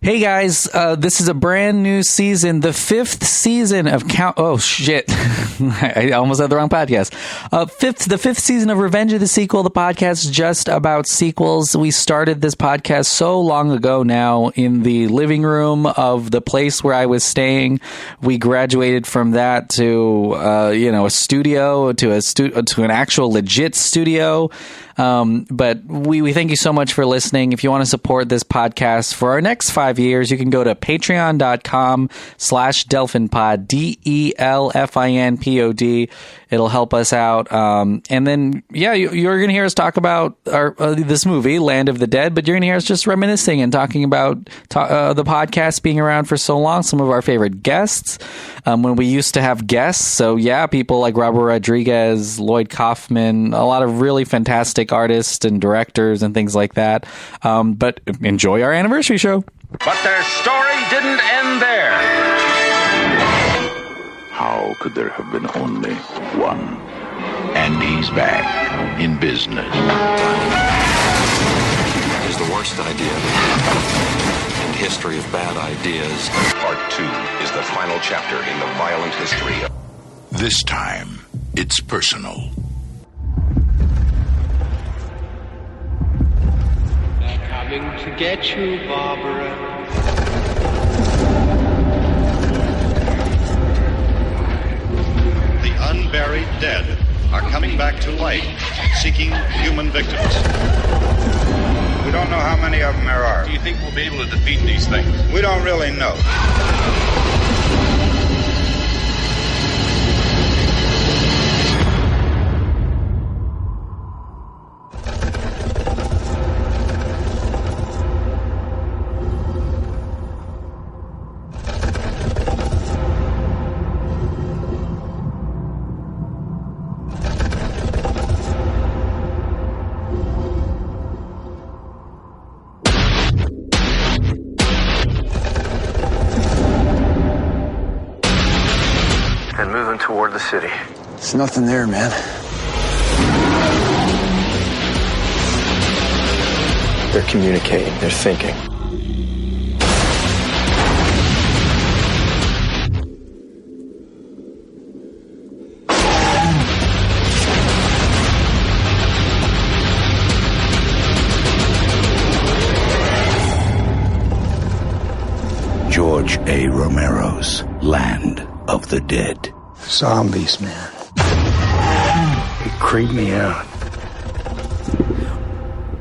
Hey guys, this is a brand new season, the 5th season of Oh shit, I almost had the wrong podcast. The fifth season of Revenge of the Sequel, the podcast just about sequels. We started this podcast so long ago now in the living room of the place where I was staying. We graduated from that to a studio to an actual legit studio. But we thank you so much for listening. If you want to support this podcast for our next 5 years, you can go to patreon.com/DelfinPod, DELFINPOD. It'll help us out. And then, you're going to hear us talk about this movie, Land of the Dead, but you're going to hear us just reminiscing and talking about the podcast being around for so long, some of our favorite guests, when we used to have guests. So people like Robert Rodriguez, Lloyd Kaufman, a lot of really fantastic artists and directors and things like that. But enjoy our anniversary show. But their story didn't end there. How could there have been only one? And he's back in business. Is the worst idea in history of bad ideas. Part 2 is the final chapter in the violent history. This time, it's personal. They're coming to get you, Barbara. The unburied dead are coming back to life, seeking human victims. We don't know how many of them there are. Do you think we'll be able to defeat these things? We don't really know. Toward the city. There's nothing there, man. They're communicating. They're thinking. George A. Romero's Land of the Dead. Zombies, man. They creep me out.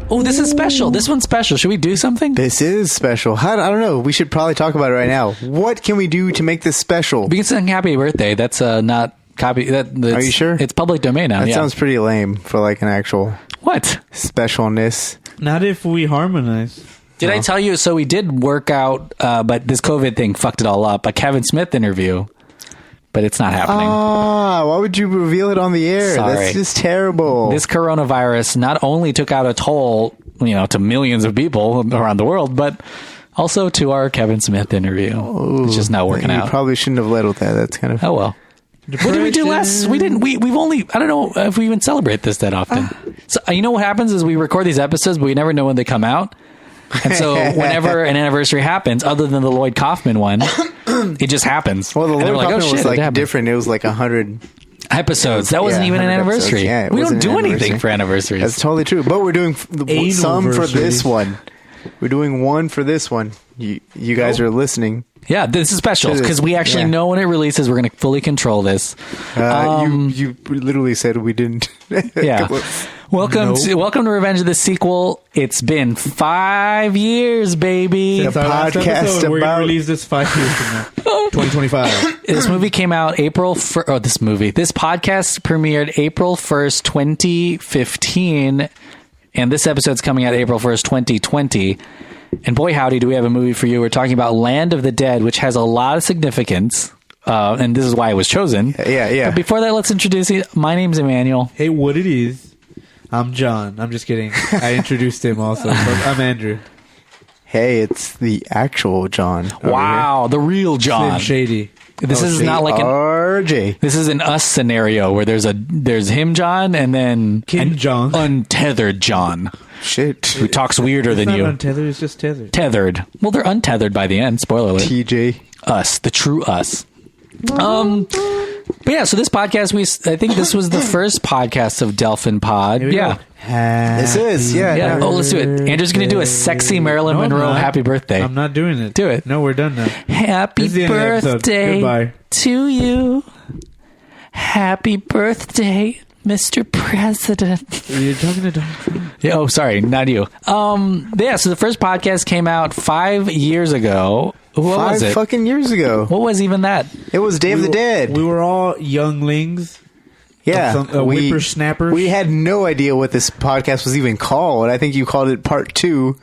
Oh, this is special. This one's special. Should we do something? This is special. I don't know. We should probably talk about it right now. What can we do to make this special? We can sing Happy Birthday. That's not copy. Are you sure? It's public domain now. That sounds pretty lame for like an actual what specialness. Not if we harmonize. Did I tell you? So we did work out, but this COVID thing fucked it all up. A Kevin Smith interview. But it's not happening. Why would you reveal it on the air? Sorry. That's just terrible. This coronavirus not only took out a toll, to millions of people around the world, but also to our Kevin Smith interview. It's just not working out. You probably shouldn't have led with that. That's kind of... Oh, well. Depression. What did we do last? We didn't. We've only... I don't know if we even celebrate this that often. So, you know what happens is we record these episodes, but we never know when they come out. And so whenever an anniversary happens, other than the Lloyd Kaufman one, it just happens. Well, the Lloyd Kaufman was like different. It was like 100 episodes. That wasn't even an anniversary. We don't do anything for anniversaries. That's totally true. But we're doing some for this one. We're doing one for this one. You guys are listening. Yeah, this is special because we actually know when it releases. We're going to fully control this. You literally said we didn't. Yeah. Welcome to Revenge of the Sequel. It's been 5 years, baby. It's a podcast we're going to release this 5 years from now. 2025. This movie came out this podcast premiered April 1st, 2015. And this episode's coming out April 1st, 2020. And boy, howdy, do we have a movie for you. We're talking about Land of the Dead, which has a lot of significance. And this is why it was chosen. Yeah. But before that, let's introduce you. My name's Emmanuel. Hey, what it is. I'm John. I'm just kidding. I introduced him also. I'm Andrew. Hey, it's the actual John. Wow, the real John. Slim Shady. This is not like an RJ. This is an Us scenario where there's him John and then Kim John. Untethered John. Shit. Who talks weirder than It's not you. untethered, it's just tethered. Tethered. Well, they're untethered by the end. Spoiler alert. TJ. Us, the true Us. But yeah, so this podcast, I think this was the first podcast of Delphin Pod. Yeah. This is, Yeah. Oh, let's do it. Andrew's going to do a sexy Marilyn No, I'm Monroe not. happy birthday. I'm not doing it. Do it. No, we're done now. Happy This is the end of the episode. birthday Goodbye. to you. Happy birthday, Mr. President. You're talking to Donald Trump. Yeah, oh, sorry, not you. Yeah, so the first podcast came out 5 years ago. What was 5 it? fucking years ago. What was even that? It was Day of the Dead. We were all younglings. Yeah. Whippersnappers. We had no idea what this podcast was even called. I think you called it Part 2.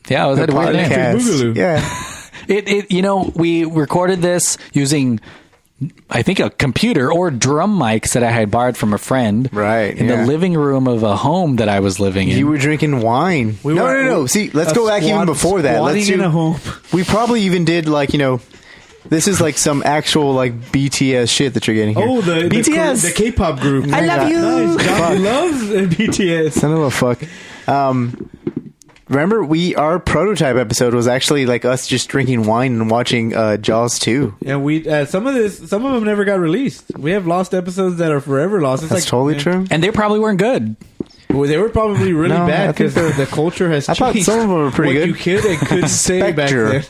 Yeah, it was a weird name. Boogaloo. Yeah. We recorded this using, I think, a computer or drum mics that I had borrowed from a friend. Right. In the living room of a home that I was living in. You were drinking wine. No. See, let's go back even before that. Let's in a home. We probably even did this is like some actual like BTS shit that you're getting here. Oh, the BTS. the K-pop group. I love you. Nice. John loves BTS. Son of a fuck. Remember, our prototype episode was actually like us just drinking wine and watching Jaws 2. And we some of them never got released. We have lost episodes that are forever lost. It's That's totally true. And they probably weren't good. Well, they were probably really No, bad I think because the culture has I changed. thought some of them were pretty what good. you could and couldn't say back Spectre. then.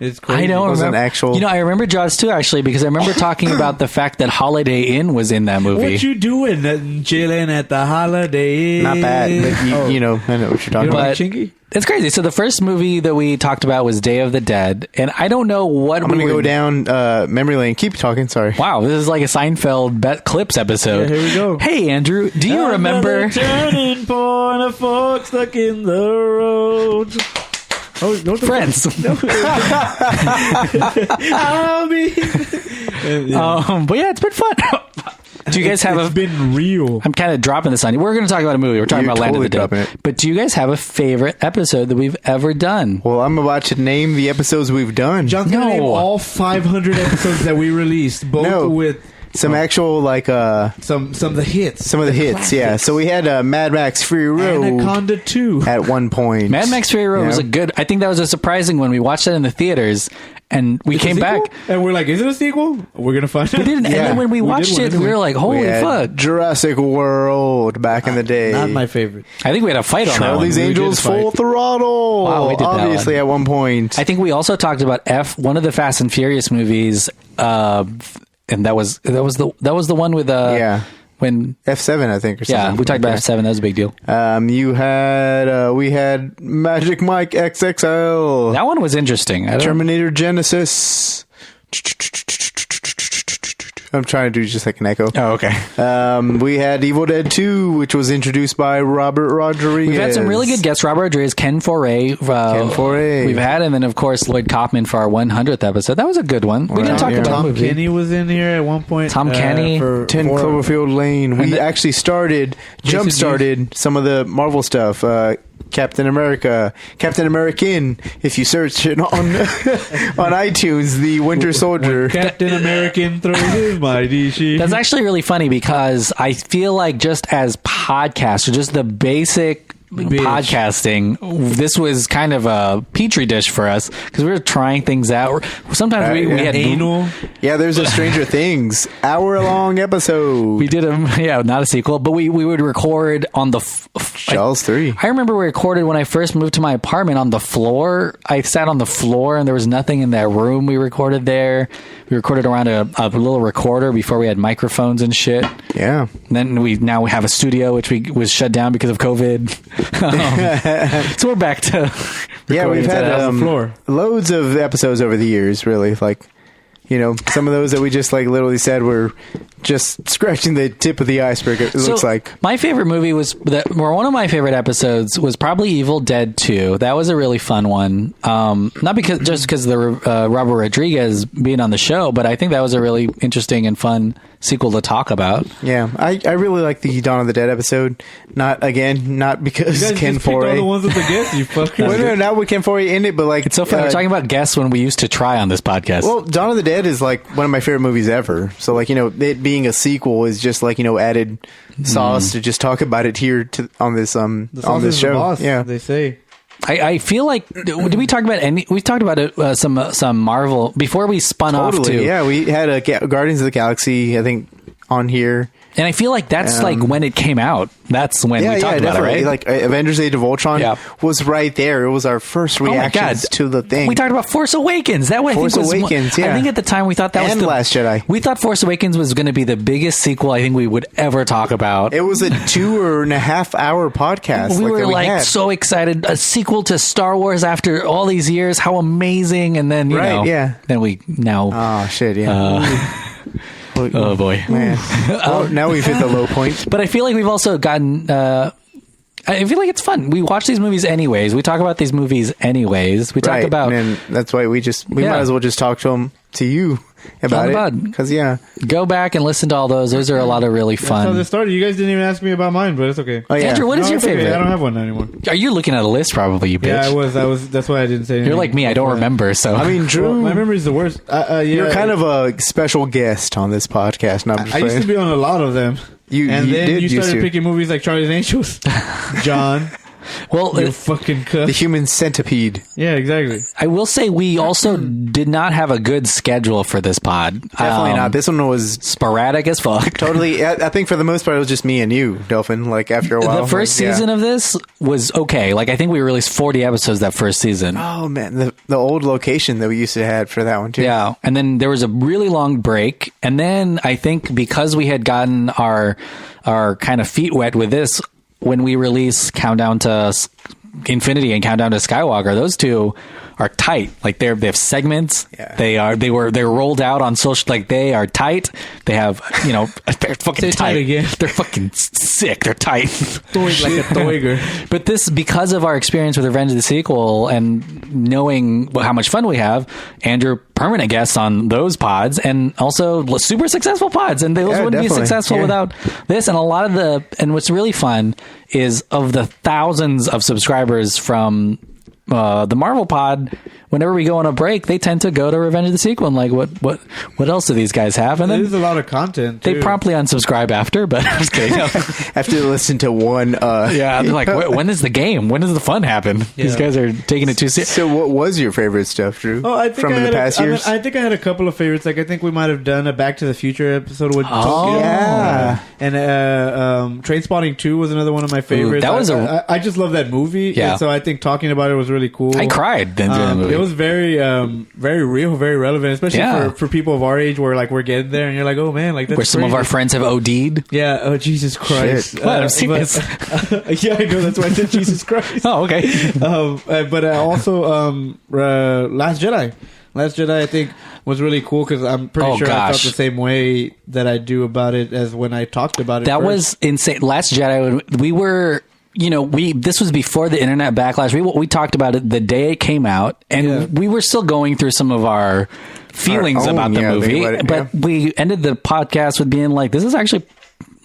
It's crazy. I don't It was an remember. actual- I remember Jaws 2 actually because I remember talking about the fact that Holiday Inn was in that movie. What you doing? Nothing, chilling at the Holiday Inn. Not bad, but you know, I know what you're talking You don't about. like Chingy? It's crazy. So the first movie that we talked about was Day of the Dead, and I don't know what I'm going to go down memory lane. Keep talking, sorry. Wow, this is like a Seinfeld clips episode. Yeah, here we go. Hey, Andrew, do you remember? Another turning point, a fork stuck in the road. Oh, no, Friends. I'll be. But yeah, it's been fun. Do you guys have It's been real. I'm kind of dropping this on you. We're going to talk about a movie. We're talking You're about Land totally of the dropping Dead. it. But do you guys have a favorite episode that we've ever done? Well, I'm about to name the episodes we've done. John's gonna No. name all 500 episodes that we released, both No. with Some actual, like, some of the hits. some of the hits, yeah. So we had Mad Max Fury Road Anaconda 2. at one point. Mad Max Fury Road was Yeah. a good. I think that was a surprising one. We watched it in the theaters, and we It's a came sequel? back. and we're like, is it a sequel? We're gonna find out. We didn't, and Yeah. then when we We did watched one, it, didn't we we? were like, "Holy We had fuck!" Jurassic World back in the day. Not my favorite. I think we had a fight on that one. Charlie's We did Angels fight. Full Throttle. Wow, we did that Obviously, one. at one point. I think we also talked about one of the Fast and Furious movies, and that was the one with when F7, I think, or something. yeah, we talked about F7. That was a big deal. You had we had Magic Mike XXL, That one was interesting. I don't, Terminator Genesis. I'm trying to do just like an echo. oh, okay. We had Evil Dead 2, which was introduced by Robert Rodriguez. We've had some really good guests. Robert Rodriguez, Ken Foray. Ken Foray. We've had, and then of course Lloyd Kaufman for our 100th episode. That was a good one. We didn't talk yeah. about Tom the movie. Kenny was in here at one point. Tom Kenny. for 10 for- Cloverfield Lane. We actually jump started some of the Marvel stuff. Captain America, Captain American. If you search it on on iTunes, the Winter Soldier. Captain American throws his mighty sheet. That's actually really funny because I feel like just as podcasts, or just the basic podcasting, this was kind of a petri dish for us because we were trying things out. Sometimes we had anal. Yeah, there's a Stranger Things hour-long episode. We did not a sequel, but we would record on the Jaws 3. I remember we recorded when I first moved to my apartment on the floor. I sat on the floor and there was nothing in that room. We recorded there. We recorded around a little recorder before we had microphones and shit. Yeah. And then we have a studio which was shut down because of COVID. So we're back to Yeah, we've had on the floor. loads of episodes over the years, really. Like, you know, some of those that we just like literally said were just scratching the tip of the iceberg, it looks like. My favorite movie one of my favorite episodes was probably Evil Dead 2. That was a really fun one. Not just because of the Robert Rodriguez being on the show, but I think that was a really interesting and fun sequel to talk about. Yeah, I really like the Dawn of the Dead episode. Not because You guys Ken just picked all Foray. the ones with the guests, you fuckers. Well, no, not with Ken Foray in it, but like It's so fun. We're talking about guests when we used to try on this podcast. Well, Dawn of the Dead Dead is like one of my favorite movies ever. So like, it being a sequel is just like, added sauce to just talk about it here on this on this show. Boss, yeah, they say. I feel like did we talk about we talked about it, some Marvel before we spun off too. Yeah, we had a Guardians of the Galaxy, I think, on here. And I feel like that's like when it came out. That's when we talked about it, right? Like Avengers Age of Ultron was right there. It was our first reactions to the thing. We talked about Force Awakens. That way, Force Awakens, I think at the time we thought that was the Last Jedi. We thought Force Awakens was going to be the biggest sequel I think we would ever talk about. It was a 2.5 hour podcast. We were so excited. A sequel to Star Wars after all these years. How amazing! And then then we now. Oh shit! Yeah. Oh boy, man! Well, now we've hit the low point. But I feel like we've also gotten. I feel like it's fun. We watch these movies anyways. We talk about these movies anyways. We talk about, and that's why we might as well just talk to you about it. Because go back and listen to all those. Those are a lot of really fun. That's how this started. You guys didn't even ask me about mine, but it's okay. Oh, yeah. Andrew, what is your favorite? Okay. I don't have one anymore. Are you looking at a list? Probably, you bitch. Yeah, I was. That's why I didn't say anything. You're like me. I don't remember. So I mean, Drew, my memory is the worst. You're kind of a special guest on this podcast. I used to be on a lot of them. Then you started picking movies like Charlie's Angels, John. Well, you fucking cuss. The Human Centipede. Yeah, exactly. I will say we also did not have a good schedule for this pod. Definitely not. This one was sporadic as fuck. Totally. I think for the most part, it was just me and you, Delphin. Like after a while, the first season of this was okay. Like I think we released 40 episodes that first season. Oh man, the old location that we used to have for that one too. Yeah, and then there was a really long break, and then I think because we had gotten our kind of feet wet with this. When we release Countdown to Infinity and Countdown to Skywalker, those two are tight. Like they have segments. Yeah. They're rolled out on social. Like they are tight. They have they're fucking tight. Again. They're fucking sick. They're tight. Like a toiger. But this, because of our experience with Revenge of the Sequel and knowing how much fun we have, Andrew, permanent guests on those pods, and also super successful pods, and those wouldn't be successful without this. And a lot of and what's really fun is of the thousands of subscribers from the Marvel pod, whenever we go on a break, they tend to go to Revenge of the Sequel and like, what else do these guys have? And then there's a lot of content too. They promptly unsubscribe after, but I'm just kidding. After to listen to one they're like, when is the game? When does the fun happen? Yeah. These guys are taking it too serious. So what was your favorite stuff, Drew? I think from the past years? I think I had a couple of favorites. Like I think we might have done a Back to the Future episode with Tokyo. Yeah. And Trainspotting 2 was another one of my favorites. Ooh, that was I just love that movie. Yeah. And so I think talking about it was really cool. I cried during the movie. It was very very real, very relevant, especially for people of our age where like we're getting there and you're like, oh man, like that's where some crazy. of our friends have OD'd. Yeah. Oh Jesus Christ. I've seen this. Yeah, I know. That's why I said Jesus Christ. Oh, okay. But also Last Jedi. Last Jedi, I think, was really cool because I'm pretty sure I felt the same way that I do about it as when I talked about it. That was insane. Last Jedi, we were. This was before the internet backlash. We talked about it the day it came out, and we were still going through some of our feelings about the movie. But we ended the podcast with being like, "This is actually."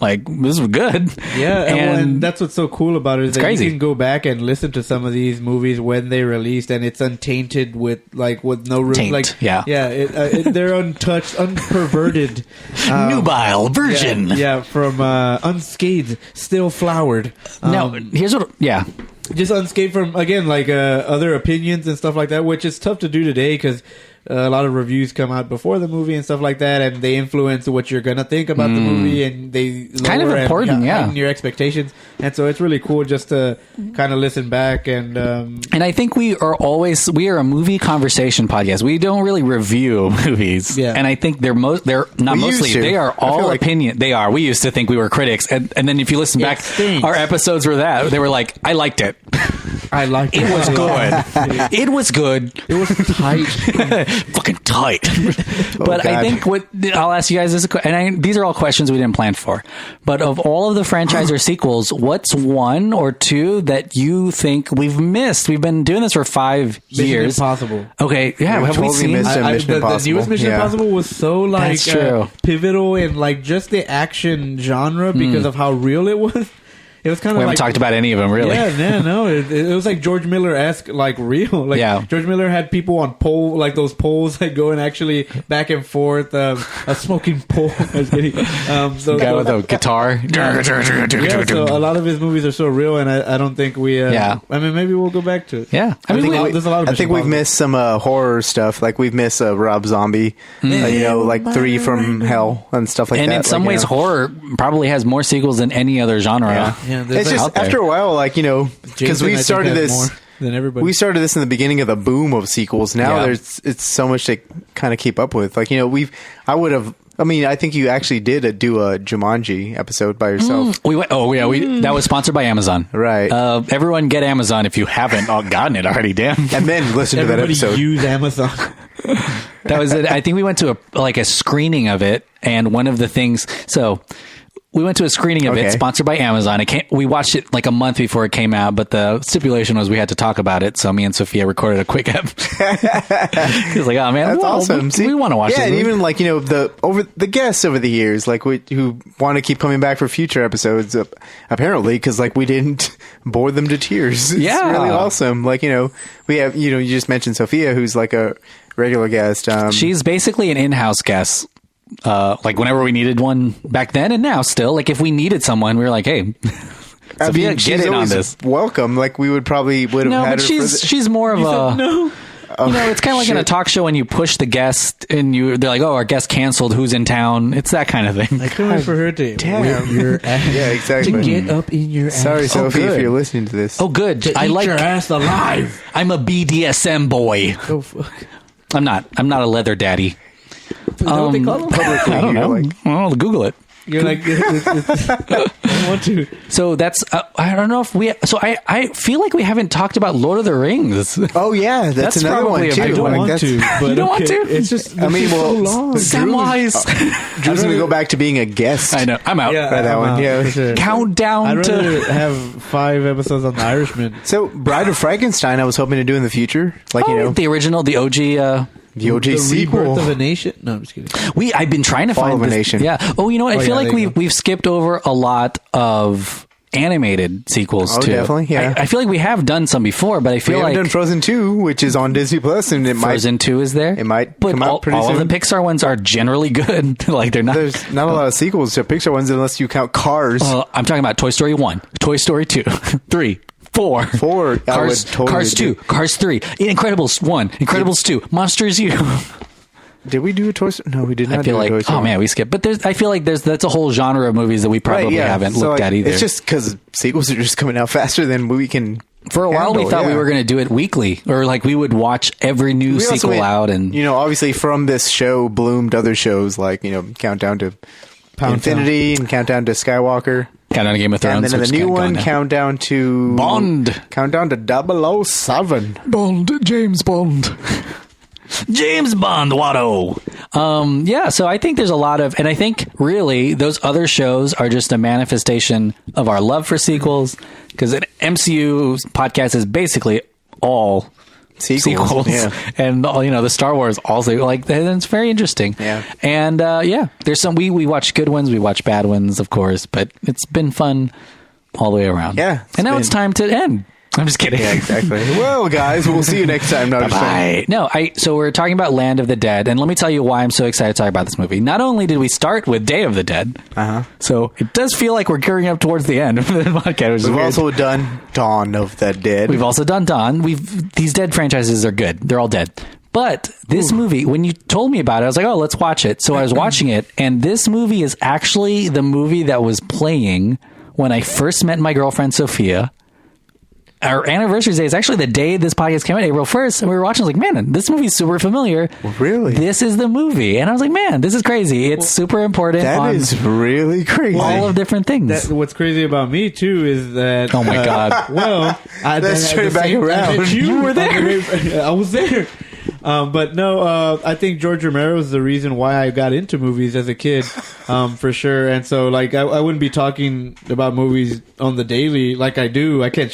Like, this was good. Yeah, and that's what's so cool about it is that crazy. You can go back and listen to some of these movies when they released, and it's untainted with no taint. Like, they're untouched, unperverted, nubile version. Yeah, from unscathed, still flowered. Now, here's what. Yeah. Just unscathed from other opinions and stuff like that, which is tough to do today because a lot of reviews come out before the movie and stuff like that, and they influence what you're gonna think about the movie, and they kind of important, heighten your expectations. And so it's really cool just to kind of listen back and I think we are a movie conversation podcast. We don't really review movies, and I think they are all opinion. They are. We used to think we were critics, and then if you listen back, our episodes were that they were like, I liked it. I liked it. It was good. It was good. It was tight. Fucking tight. But I think I'll ask you guys this, and these are all questions we didn't plan for. But of all of the franchise or sequels, what's one or two that you think we've missed? We've been doing this for 5 years. Mission Impossible. Okay, yeah. Have we seen Mission Impossible? The newest Mission Impossible was so That's true. pivotal in just the action genre because of how real it was. it was kind We of haven't like talked about any of them, really. Yeah, no. It was like George Miller-esque, like real. Like Yeah. George Miller had people on pole, like those poles that go and actually back and forth. A smoking pole. I was kidding. Guy with a guitar. Yeah, so a lot of his movies are so real, and I don't think we. Yeah. I mean, maybe we'll go back to it. Yeah. I mean, there's a lot of. I think we've missed some horror stuff. Like we've missed Rob Zombie, like 3 from Hell and stuff like And that. in some like, ways, horror probably has more sequels than any other genre. Yeah, it's just after a while, like because Jason, we I think, started has this. more than everybody. We started this in the beginning of the boom of sequels. Now Yeah. it's so much to kind of keep up with. Like I think you actually did do a Jumanji episode by yourself. We went. Oh yeah, that was sponsored by Amazon. Right. Everyone get Amazon if you haven't gotten it already. Damn. And then listen to that Everybody episode. use Amazon. That was it. I think we went to a screening of it, and one of the things. So we went to a screening of it, sponsored by Amazon. We watched it like a month before it came out, but the stipulation was we had to talk about it. So me and Sophia recorded a quick ep. He was like, "Oh man, That's awesome! We want to watch Yeah, this and movie." even like the guests over the years, like who want to keep coming back for future episodes, apparently because like we didn't bore them to tears. It's Yeah. really awesome. Like we have you just mentioned Sophia, who's like a regular guest. She's basically an in-house guest. Like whenever we needed one back then and now still, like if we needed someone, we were like, hey, Sophia, get she's in on always this. welcome. Like we would have No, had but her she's more of a No. it's kind of like in a talk show when you push the guest and they're like, oh, our guest canceled, who's in town? It's that kind of thing. I couldn't wait for her to Damn. whip your ass. Yeah, exactly. To get up in your ass. Sorry, Sophie, if good. you're listening to this. Oh, good. To I eat like your ass alive. I'm a BDSM boy. Oh, fuck. I'm not a leather daddy. Is that what they call them? I don't know. I'll Google it. You're like, I want to. So that's I don't know if we. So I feel like we haven't talked about Lord of the Rings. Oh yeah, that's another probably one a too. big I don't one. want to. But You don't want okay. to? It's just. I mean, so well, long. Samwise. Drew's gonna go back to being a guest. I know. I'm out. Yeah, By that I'm one, out, yeah. for sure. Countdown I'd to. rather have 5 episodes on The Irishman. So, Bride of Frankenstein, I was hoping to do in the future, like The original, the OG. the OG The sequel. Rebirth of a Nation. No, I'm just kidding. I've been trying to Fall find of a this. Nation. Yeah. Oh, you know what? I feel yeah, like there you go. we've skipped over a lot of animated sequels Oh, too. definitely, yeah. I feel like we have done some before, but I We feel haven't like done Frozen 2, which is on Disney Plus, and it Frozen 2 is there. It might but come out pretty all soon. of the Pixar ones are generally good. Like they're not. There's not a lot of sequels to Pixar ones unless you count Cars. I'm talking about Toy Story 1, Toy Story 2, 3, 4. 4. I Cars, would totally Cars 2, do. Cars 3, Incredibles 1, Incredibles 2, Monsters U. Did we do a Toy Story? No, we did not. I feel do a like, Toy Story. oh man, we skipped. But I feel like that's a whole genre of movies that we probably Right, yeah. haven't So, looked like, at either. It's just because sequels are just coming out faster than we can. For a while, we handle, thought we yeah. were going to do it weekly, or like we would watch every new We also sequel made- out, and obviously from this show bloomed other shows like Countdown to Infinity and Countdown to Skywalker. Countdown to Game of Thrones. And then in which the new can't go one, now. Countdown to Bond. Countdown to 007. Bond, James Bond. James Bond, Watto. Yeah, so I think there's a lot of, and I think really those other shows are just a manifestation of our love for sequels, because an MCU podcast is basically all sequels. Yeah. And all, the Star Wars also, like, it's very interesting. Yeah. And there's some, we watch good ones, we watch bad ones, of course, but it's been fun all the way around. Yeah, And now it's time to end. I'm just kidding. Yeah, exactly. Well, guys, we'll see you next time. No, just Bye. No, so we're talking about Land of the Dead, and let me tell you why I'm so excited to talk about this movie. Not only did we start with Day of the Dead, so it does feel like we're gearing up towards the end of the podcast. Which is We've weird. also done Dawn of the Dead. We've also done Dawn. These Dead franchises are good. They're all dead. But this movie, when you told me about it, I was like, oh, let's watch it. So I was watching it, and this movie is actually the movie that was playing when I first met my girlfriend, Sophia. Our anniversary day is actually the day this podcast came out, April 1st, and we were watching. I was like, man, this movie's super familiar. Really? This is the movie. And I was like, man, this is crazy. It's super important That on is really crazy. all of different things. What's crazy about me too is that. Oh my God. Well, Let's turn it back around. You were there. I was there. But no, I think George Romero is the reason why I got into movies as a kid, for sure. And so, like, I wouldn't be talking about movies on the daily like I do. I can't,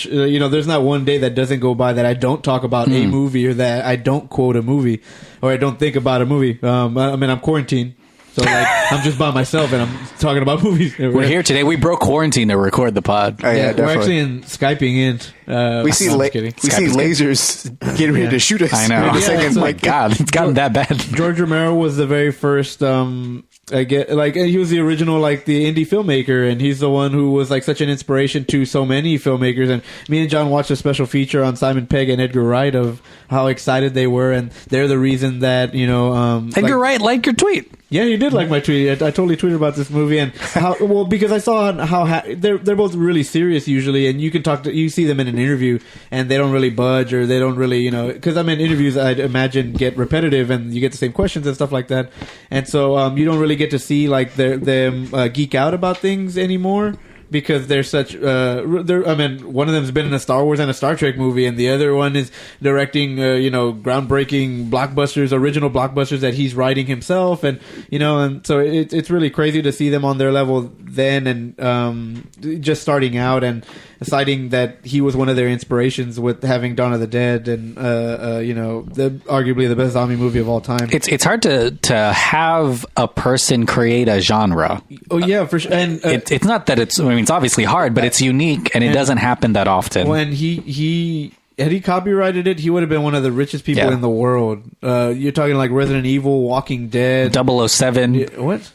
there's not one day that doesn't go by that I don't talk about a movie or that I don't quote a movie or I don't think about a movie. I mean, I'm quarantined. So like I'm just by myself and I'm talking about movies. We're here today. We broke quarantine to record the pod. Oh, yeah, we're actually in Skyping in. We see lasers getting ready to shoot us. I know. In a second. So, my God, it's gotten that bad. George Romero was the very first. He was the original, like the indie filmmaker, and he's the one who was like such an inspiration to so many filmmakers. And me and John watched a special feature on Simon Pegg and Edgar Wright of how excited they were, and they're the reason that Edgar Wright liked your tweet. Yeah, he did like my tweet. I totally tweeted about this movie and because I saw how they're both really serious usually, and you see them in an interview and they don't really budge or they don't really because I'm in interviews I'd imagine get repetitive and you get the same questions and stuff like that, and so you don't really get to see like them geek out about things anymore. Because they're such, one of them's been in a Star Wars and a Star Trek movie, and the other one is directing, groundbreaking blockbusters, original blockbusters that he's writing himself, and so it's really crazy to see them on their level then, and just starting out and citing that he was one of their inspirations with having Dawn of the Dead and arguably the best zombie movie of all time. It's hard to have a person create a genre. Oh yeah, for sure. And it's not that it's obviously hard, but it's unique and it doesn't happen that often. When he had he copyrighted it, he would have been one of the richest people in the world. You're talking like Resident Evil, Walking Dead, 007. What?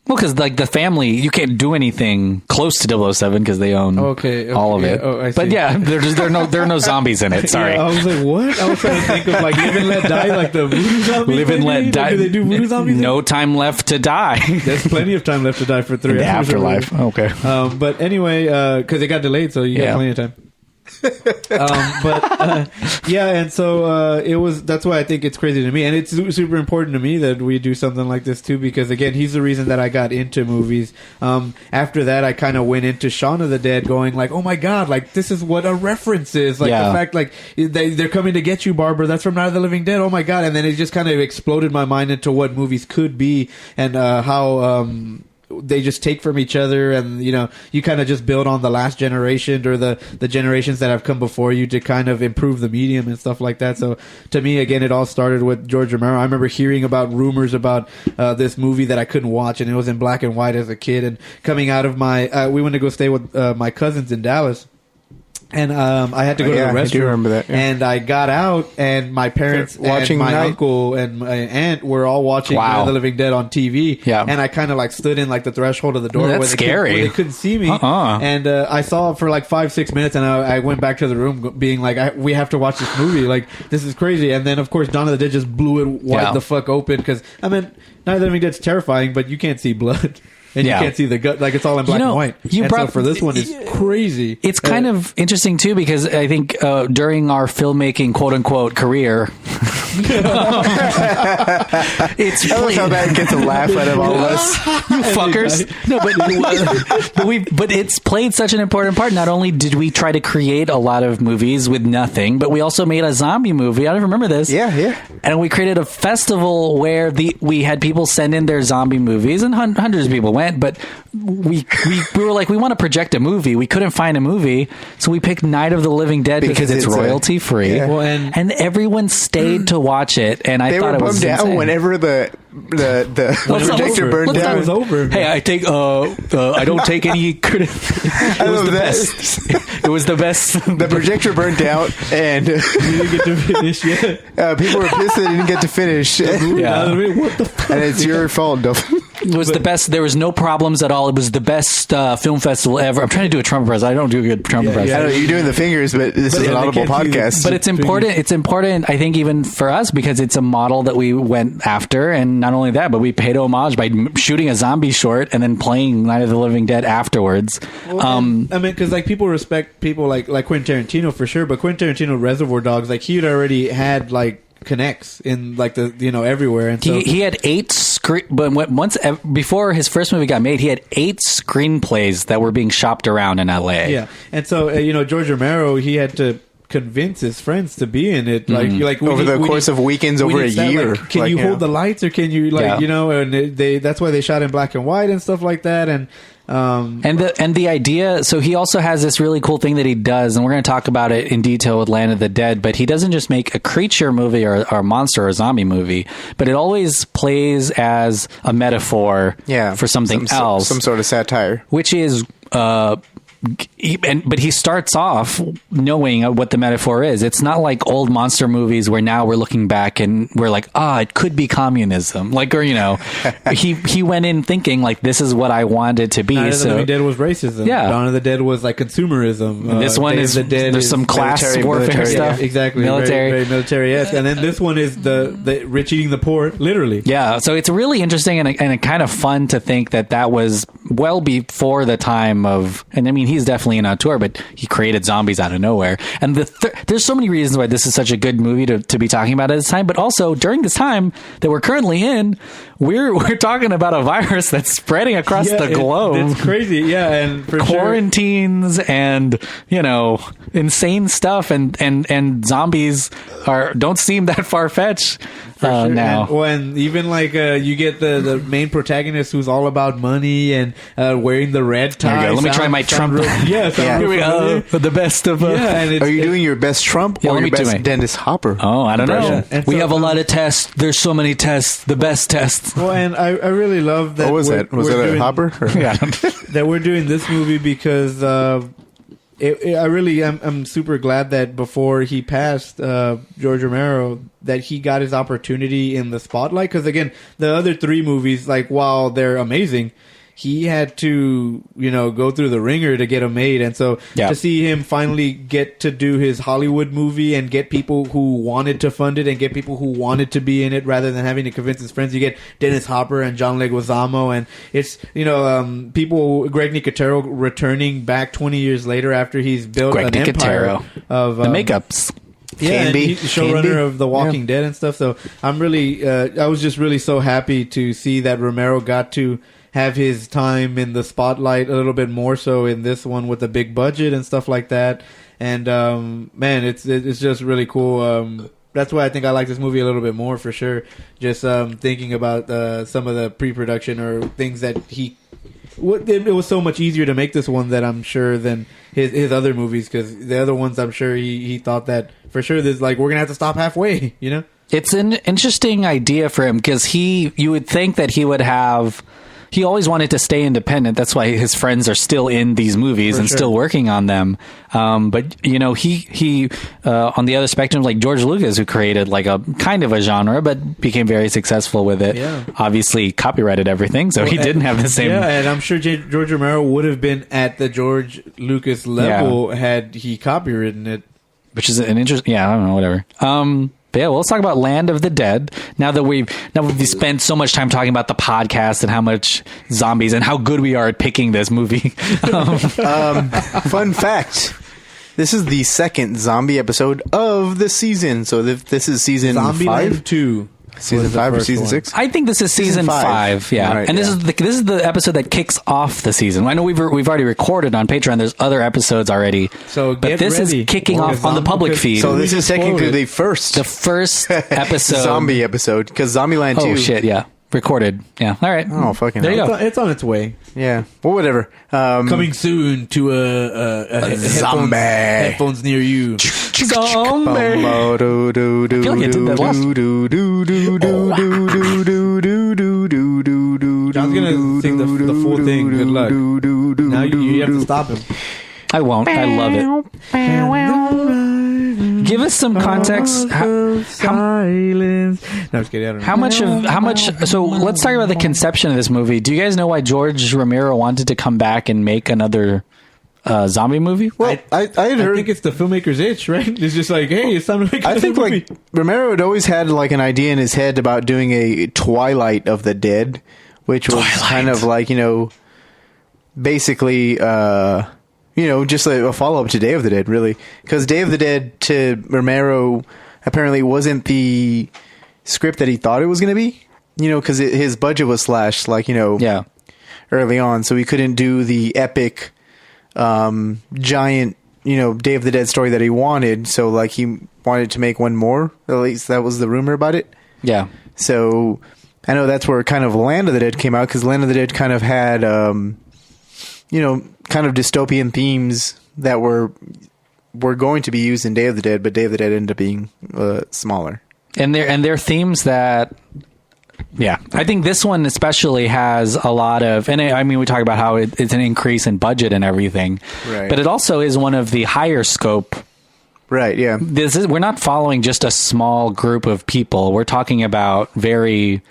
Well, because like the family, you can't do anything close to 007 because they own all of it. Oh, I see. But yeah, there are no zombies in it. Sorry, I was like, what? I was trying to think of like Live and Let Die, like the voodoo zombies. Live and Let Die. Do they do voodoo zombies? No time left to die. There's plenty of time left to die for 3 the hours. Afterlife. Okay. But anyway, because it got delayed, so you got plenty of time. And so that's why I think it's crazy to me, and it's super important to me that we do something like this too, because again, he's the reason that I got into movies. After that, I kind of went into Shaun of the Dead, going like, oh my God, like this is what a reference is, like the fact like they're coming to get you, Barbara, that's from Night of the Living Dead, oh my God. And then it just kind of exploded my mind into what movies could be, and how they just take from each other, and you kind of just build on the last generation or the generations that have come before you to kind of improve the medium and stuff like that. So to me, again, it all started with George Romero. I remember hearing about rumors about this movie that I couldn't watch, and it was in black and white as a kid, and coming out of my we went to go stay with my cousins in Dallas. And I had to go to the restroom. I do remember that. Yeah. And I got out, and my parents and my uncle and my aunt were all watching Night of the Living Dead on TV. Yeah. And I kind of like stood in like the threshold of the door where they couldn't see me. And I saw it for like 5-6 minutes, and I went back to the room being like, we have to watch this movie. Like, this is crazy. And then, of course, Dawn of the Dead just blew it wide the fuck open, because, Night of the Living Dead's terrifying, but you can't see blood. And you can't see the gut, like it's all in black and white. So for this one, it's crazy. It's kind of interesting too, because I think during our filmmaking "quote unquote" career, it's really how that gets a laugh out of all of us, you fuckers. No, but it's played such an important part. Not only did we try to create a lot of movies with nothing, but we also made a zombie movie. I don't remember this. Yeah. And we created a festival where we had people send in their zombie movies, and hundreds of people went. But we were like, we want to project a movie. We couldn't find a movie, so we picked Night of the Living Dead because it's royalty free. Yeah. Well, and everyone stayed to watch it, and I thought it was insane. They were bummed out whenever the projector burned down. It was over. Hey, I take I don't take any credit. It was the best. It was the best. The projector burned out, and you didn't get to finish yet. People were pissed they didn't get to finish. Yeah. What the fuck? And it's your fault, Dolphin. It was the best. There was no problems at all. It was the best film festival ever. I'm trying to do a Trump impression. I don't do a good Trump impression. I know you're doing the fingers, but this is an audible podcast. But it's important. It's important, I think, even for us, because it's a model that we went after, and not only that, but we paid homage by shooting a zombie short and then playing Night of the Living Dead afterwards. Well, because like people respect people like Quentin Tarantino for sure, but Quentin Tarantino, Reservoir Dogs, like he'd already had like connects in like the everywhere, and so he had 8 but before his first movie got made, he had 8 screenplays that were being shopped around in LA. Yeah, and so George Romero, he had to convince his friends to be in it. Like over the course of weekends, over a year. Can you hold the lights, or can you and that's why they shot in black and white and stuff like that. And the idea, so he also has this really cool thing that he does, and we're going to talk about it in detail with Land of the Dead, but he doesn't just make a creature movie or a monster or a zombie movie, but it always plays as a metaphor for something else. Some sort of satire. Which is... but he starts off knowing what the metaphor is. It's not like old monster movies where now we're looking back and we're like, it could be communism. Like, or, he went in thinking like, this is what I wanted it to be. Night of the Living Dead was racism. Yeah. Dawn of the Dead was like consumerism. This one is, there's some class warfare stuff. Yeah, exactly. Military. Very military-esque. And then this one is the rich eating the poor, literally. Yeah. So it's really interesting and kind of fun to think that was well before the time of, and I mean, he's definitely an auteur, but he created zombies out of nowhere. And there's so many reasons why this is such a good movie to be talking about at this time, but also during this time that we're currently in, we're talking about a virus that's spreading across the globe. It's crazy, yeah, and for quarantines and insane stuff, and zombies don't seem that far fetched now. And even like you get the main protagonist who's all about money and wearing the red tie. Let me try my Trump. Here we go. The best of. And are you doing your best Trump or your best Dennis Hopper? Oh, I don't know. We have a lot of tests. There's so many tests. The best tests. Well, and I really love that. What was that? Was that a Hopper? Yeah. That we're doing this movie because I'm super glad that before he passed, George Romero, that he got his opportunity in the spotlight. Because again, the other three movies, like while they're amazing, he had to, go through the ringer to get them made. And so to see him finally get to do his Hollywood movie and get people who wanted to fund it and get people who wanted to be in it rather than having to convince his friends. You get Dennis Hopper and John Leguizamo, and it's, people, Greg Nicotero returning back 20 years later after he's built an empire of the makeups. Yeah, and he's the showrunner of The Walking Dead and stuff. So I'm really, I was just really so happy to see that Romero got to have his time in the spotlight a little bit more so in this one with a big budget and stuff like that. And man, it's just really cool. That's why I think I like this movie a little bit more for sure. Just thinking about some of the pre-production or things that it was so much easier to make this one that I'm sure than his other movies, because the other ones I'm sure he thought that for sure there's like, we're gonna have to stop halfway, It's an interesting idea for him because you would think that he always wanted to stay independent. That's why his friends are still in these movies and still working on them. But he on the other spectrum, like George Lucas, who created like a kind of a genre, but became very successful with it. Yeah. Obviously copyrighted everything, so he didn't have the same. Yeah, and I'm sure George Romero would have been at the George Lucas level had he copywritten it. Which is an interesting. Yeah, I don't know, whatever. But yeah, well, let's talk about Land of the Dead. Now that we've spent so much time talking about the podcast and how much zombies and how good we are at picking this movie. Fun fact: this is the second zombie episode of the season. So this is season Zombieland 5? 2. Season 5 or season 6? I think this is season 5. Yeah, right, and this is the episode that kicks off the season. I know we've already recorded on Patreon. There's other episodes already. So but this ready. is kicking off on the public feed. So this is technically the first episode, zombie episode, because Zombieland 2. Oh shit! Yeah, recorded. Yeah. All right. Oh fucking. There you go. It's on its way. Yeah. Well, whatever. Coming soon to a zombie headphones near you. Zombie. I feel like I did that last. John's gonna sing the full thing. Good luck. Now you have to stop him. I won't. I love it. Give us some context. Silence. No, I'm just kidding. I don't know. How much? So let's talk about the conception of this movie. Do you guys know why George Romero wanted to come back and make another zombie movie? Well, I think it's the filmmaker's itch, right? It's just like, hey, it's time to make another movie. Like Romero had always had like an idea in his head about doing a Twilight of the Dead, which was kind of like, basically, just a follow-up to Day of the Dead, really. Because Day of the Dead to Romero apparently wasn't the script that he thought it was going to be, because his budget was slashed, early on. So he couldn't do the epic, giant Day of the Dead story that he wanted. So like he wanted to make one more. At least that was the rumor about it. Yeah. So I know that's where kind of Land of the Dead came out, because Land of the Dead kind of had, kind of dystopian themes that were going to be used in Day of the Dead, but Day of the Dead ended up being smaller. And they're themes that, yeah, I think this one especially has a lot of, and I mean, we talk about how it's an increase in budget and everything, right? But it also is one of the higher scope. Right. Yeah. We're not following just a small group of people. We're talking about very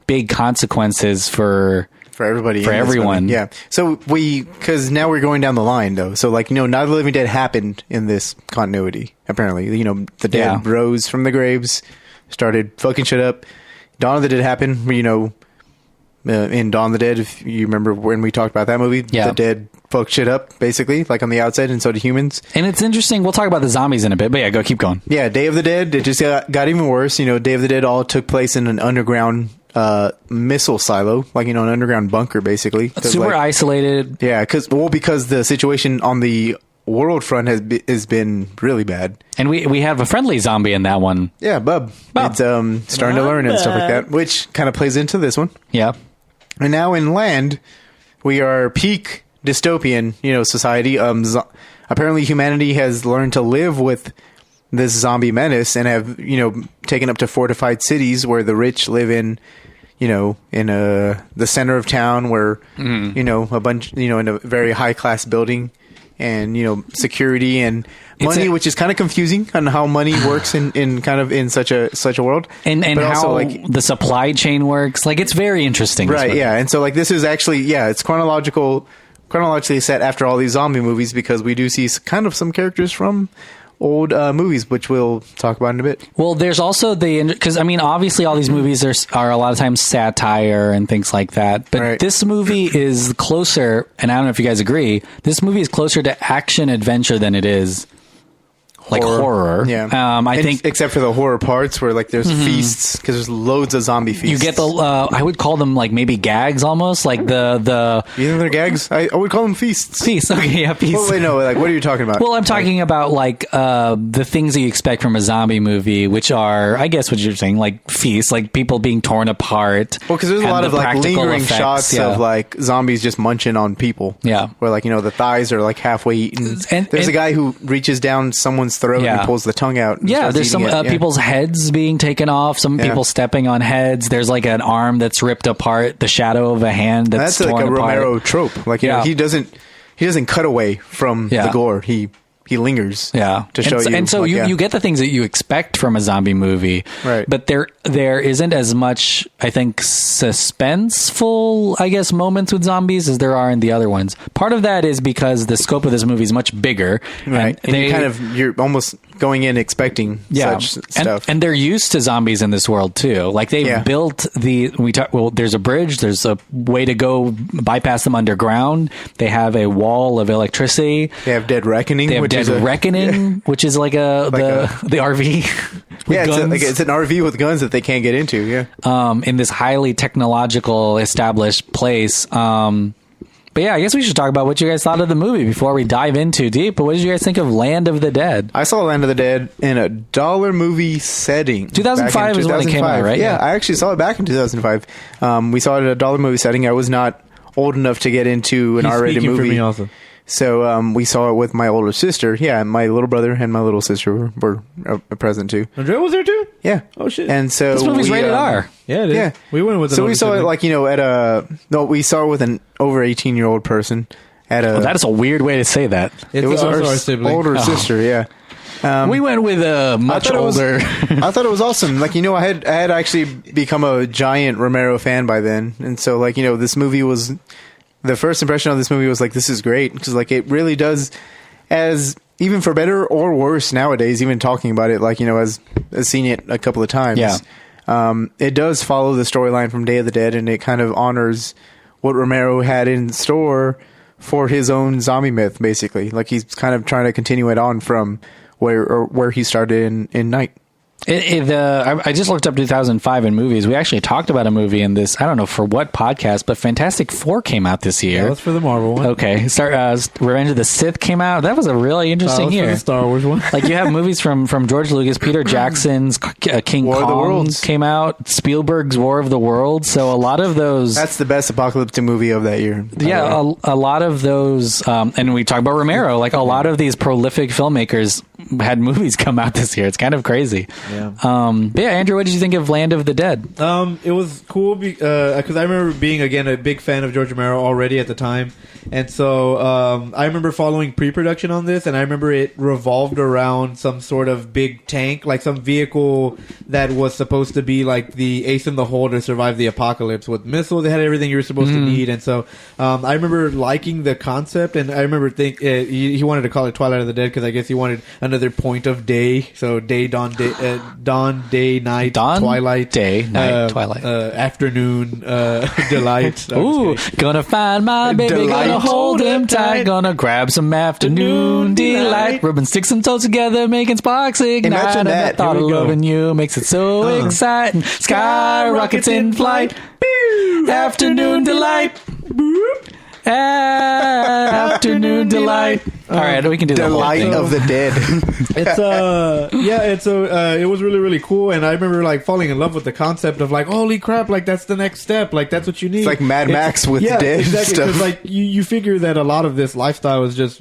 big consequences for everybody, for everyone. Yeah. So because now we're going down the line though. So like, Night of the Living Dead happened in this continuity. Apparently, the dead rose from the graves, started fucking shit up. Dawn of the Dead happened, in Dawn of the Dead, if you remember when we talked about that movie, the dead fucked shit up, basically, like on the outside, and so did humans. And it's interesting, we'll talk about the zombies in a bit, but yeah, keep going. Yeah, Day of the Dead, it just got even worse. Day of the Dead all took place in an underground missile silo, like, an underground bunker, basically. Super isolated. Yeah, because the situation on the world front has been really bad. And we have a friendly zombie in that one. Yeah, Bub. It's starting to learn and stuff like that, which kind of plays into this one. Yeah. And now in Land, we are peak dystopian, society. Apparently humanity has learned to live with this zombie menace and have, taken up to fortified cities where the rich live in, the center of town where, a bunch, in a very high class building. And security and money, which is kind of confusing on how money works in such a world, and how the supply chain works. Like, it's very interesting, right? Yeah, and so like this is actually it's chronologically set after all these zombie movies, because we do see kind of some characters from old movies, which we'll talk about in a bit. Well, there's also because obviously all these movies are a lot of times satire and things like that, but this movie is closer, and I don't know if you guys agree, this movie is closer to action adventure than it is like horror. Yeah. I think except for the horror parts where like there's feasts, because there's loads of zombie feasts. You get I would call them like maybe gags almost, like the you think they're gags? I would call them feasts. Feasts. Okay, yeah, feasts. Well, wait, no, like what are you talking about? Well, I'm talking about like the things that you expect from a zombie movie, which are, I guess what you're saying, like feasts, like people being torn apart. Well, because there's a lot of like lingering shots of like zombies just munching on people. Yeah. Where like, the thighs are like halfway eaten. And there's a guy who reaches down someone's throat and pulls the tongue out. Yeah, there's some people's heads being taken off, some people stepping on heads. There's like an arm that's ripped apart, the shadow of a hand that's torn like a apart. Romero trope. Like, he doesn't cut away from the gore. He lingers to show you. And so you get the things that you expect from a zombie movie. Right. But there isn't as much, I think, suspenseful, I guess, moments with zombies as there are in the other ones. Part of that is because the scope of this movie is much bigger. Right. And you're almost going in expecting such stuff. And they're used to zombies in this world too. Like they've built there's a bridge, there's a way to go bypass them underground. They have a wall of electricity. They have Dead Reckoning. Which is like the RV. It's an RV with guns that they can't get into. Yeah. In this highly technological established place. But yeah, I guess we should talk about what you guys thought of the movie before we dive in too deep. But what did you guys think of Land of the Dead? I saw Land of the Dead in a dollar movie setting. 2005 is when it came out, right? Yeah, I actually saw it back in 2005. We saw it at a dollar movie setting. I was not old enough to get into an R-rated movie. For me also. So we saw it with my older sister. Yeah, my little brother and my little sister were present too. Andrea was there too? Yeah. Oh shit. And so this movie's rated R. Yeah, it is. Yeah. We went with. So we saw it like we saw it with an over 18-year-old person at a. Oh, that is a weird way to say that. It was our older sister. Yeah. We went with a much older. I thought it was awesome. Like, I had actually become a giant Romero fan by then, and so like this movie was. The first impression of this movie was like, this is great, because like it really does, as even for better or worse nowadays, even talking about it, like as seen it a couple of times. Yeah. It does follow the storyline from Day of the Dead, and it kind of honors what Romero had in store for his own zombie myth, basically. Like he's kind of trying to continue it on from where he started in Night. I just looked up 2005 in movies. We actually talked about a movie in this. I don't know for what podcast, but Fantastic Four came out this year. That was for the Marvel one. Okay, Revenge of the Sith came out. That was a really interesting year. For the Star Wars one. Like you have movies from George Lucas, Peter Jackson's King War of the Kong Worlds came out, Spielberg's War of the Worlds. So a lot of those. That's the best apocalyptic movie of that year. Yeah, a lot of those, and we talk about Romero. Like a lot of these prolific filmmakers had movies come out this year. It's kind of crazy. Yeah. But yeah, Andrew, what did you think of Land of the Dead? It was cool because I remember being again a big fan of George Romero already at the time, and so I remember following pre-production on this, and I remember it revolved around some sort of big tank, like some vehicle that was supposed to be like the ace in the hole to survive the apocalypse with missiles. They had everything you were supposed to need, and so I remember liking the concept, and I remember he wanted to call it Twilight of the Dead because I guess he wanted another point of day, so day, dawn, day, night, twilight, day, night, twilight, afternoon, delight. Ooh, gonna find my baby, Delight. gonna hold him tight, gonna grab some afternoon delight, rubbing sticks and toes together, making sparks ignite. Imagine that. The thought of loving you makes it so exciting. Sky rockets in flight, afternoon delight. Afternoon delight. All right, we can do the whole Delight thing. of the Dead. It was really, really cool, and I remember like falling in love with the concept of like, holy crap, like that's the next step, like that's what you need. It's like Mad Max with dead exactly, 'cause, stuff. like you figure that a lot of this lifestyle is just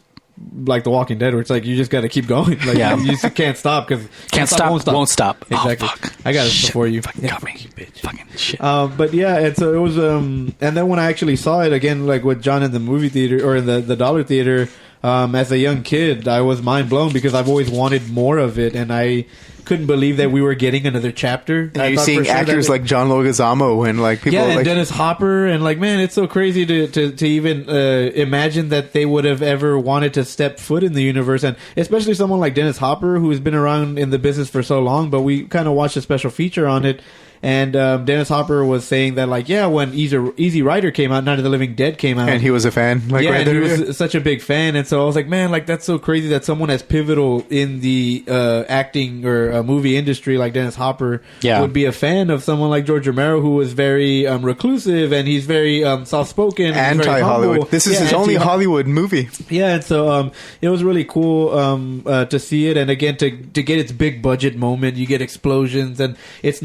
like The Walking Dead, where it's like you just got to keep going. Like Yeah. you just can't stop because Can't stop, won't stop. Exactly. Oh, fuck. I got it Shit, before you. Fucking got me, bitch. Fucking shit. But yeah, and so it was. And then when I actually saw it again, like with John in the movie theater or in the dollar theater, as a young kid, I was mind blown because I've always wanted more of it, and I couldn't believe that we were getting another chapter. Are you seeing actors like John Leguizamo and like people and like Dennis Hopper, and like, man, it's so crazy to even imagine that they would have ever wanted to step foot in the universe, and especially someone like Dennis Hopper who has been around in the business for so long. But we kind of watched a special feature on it. And Dennis Hopper was saying that, like, yeah, when Easy Rider came out, Night of the Living Dead came out, and he was a fan. Like, yeah, right and he there. was such a big fan, and so I was like, man, like that's so crazy that someone as pivotal in the acting or movie industry like Dennis Hopper would be a fan of someone like George Romero, who was very reclusive, and he's very soft-spoken, anti-Hollywood. This is his only Hollywood movie. Yeah, and so it was really cool to see it, and again to get its big budget moment. You get explosions, and it's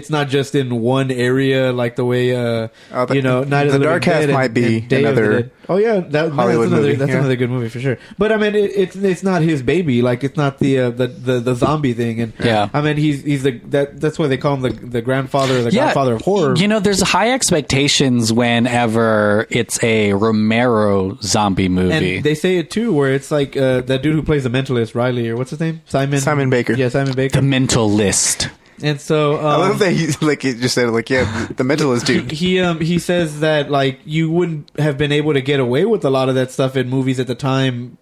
not just in one area like the way Night of the Dark Half might be another. Oh yeah, that's another good movie for sure. But I mean, it's not his baby. Like it's not the zombie thing. And I mean, he's that's why they call him the grandfather or the godfather of horror. You know, there's high expectations whenever it's a Romero zombie movie. And they say it too, where it's like that dude who plays the mentalist, Riley, or what's his name, Simon Baker. Yeah, Simon Baker, the Mentalist. And so I love that he just said like, yeah, the Mentalist dude. He says that like you wouldn't have been able to get away with a lot of that stuff in movies at the time,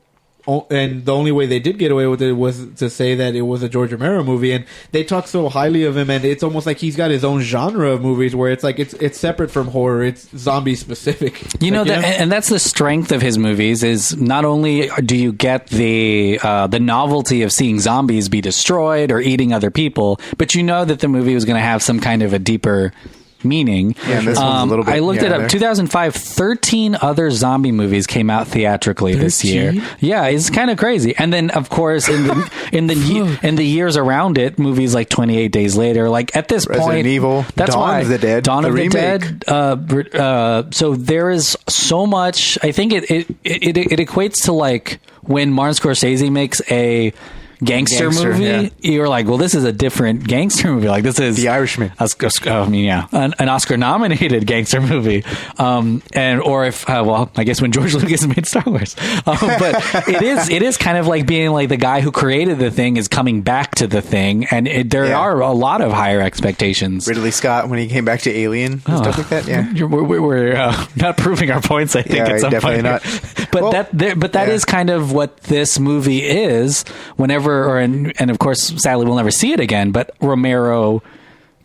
and the only way they did get away with it was to say that it was a George Romero movie, and they talk so highly of him, and it's almost like he's got his own genre of movies where it's like it's separate from horror, it's zombie specific. And that's the strength of his movies. Is not only do you get the novelty of seeing zombies be destroyed or eating other people, but you know that the movie was going to have some kind of a deeper meaning. Yeah, this one's a little bit. I looked it up. 2005, 13 other zombie movies came out theatrically this year. Yeah, it's kind of crazy. And then, of course, in the years around it, movies like 28 Days Later. Like at this Resident point, Evil, that's Dawn why of the Dead, Dawn of the remake. Dead. So there is so much. I think it equates to like when Martin Scorsese makes a gangster movie, yeah. You're like, well, this is a different gangster movie. Like this is The Irishman. An Oscar-nominated gangster movie. Or if, I guess when George Lucas made Star Wars. But it is kind of like being like the guy who created the thing is coming back to the thing, and there are a lot of higher expectations. Ridley Scott when he came back to Alien and stuff like that. Yeah, we're not proving our points. I think at some definitely point. Not. But that is kind of what this movie is. Whenever. And of course, sadly, we'll never see it again. But Romero,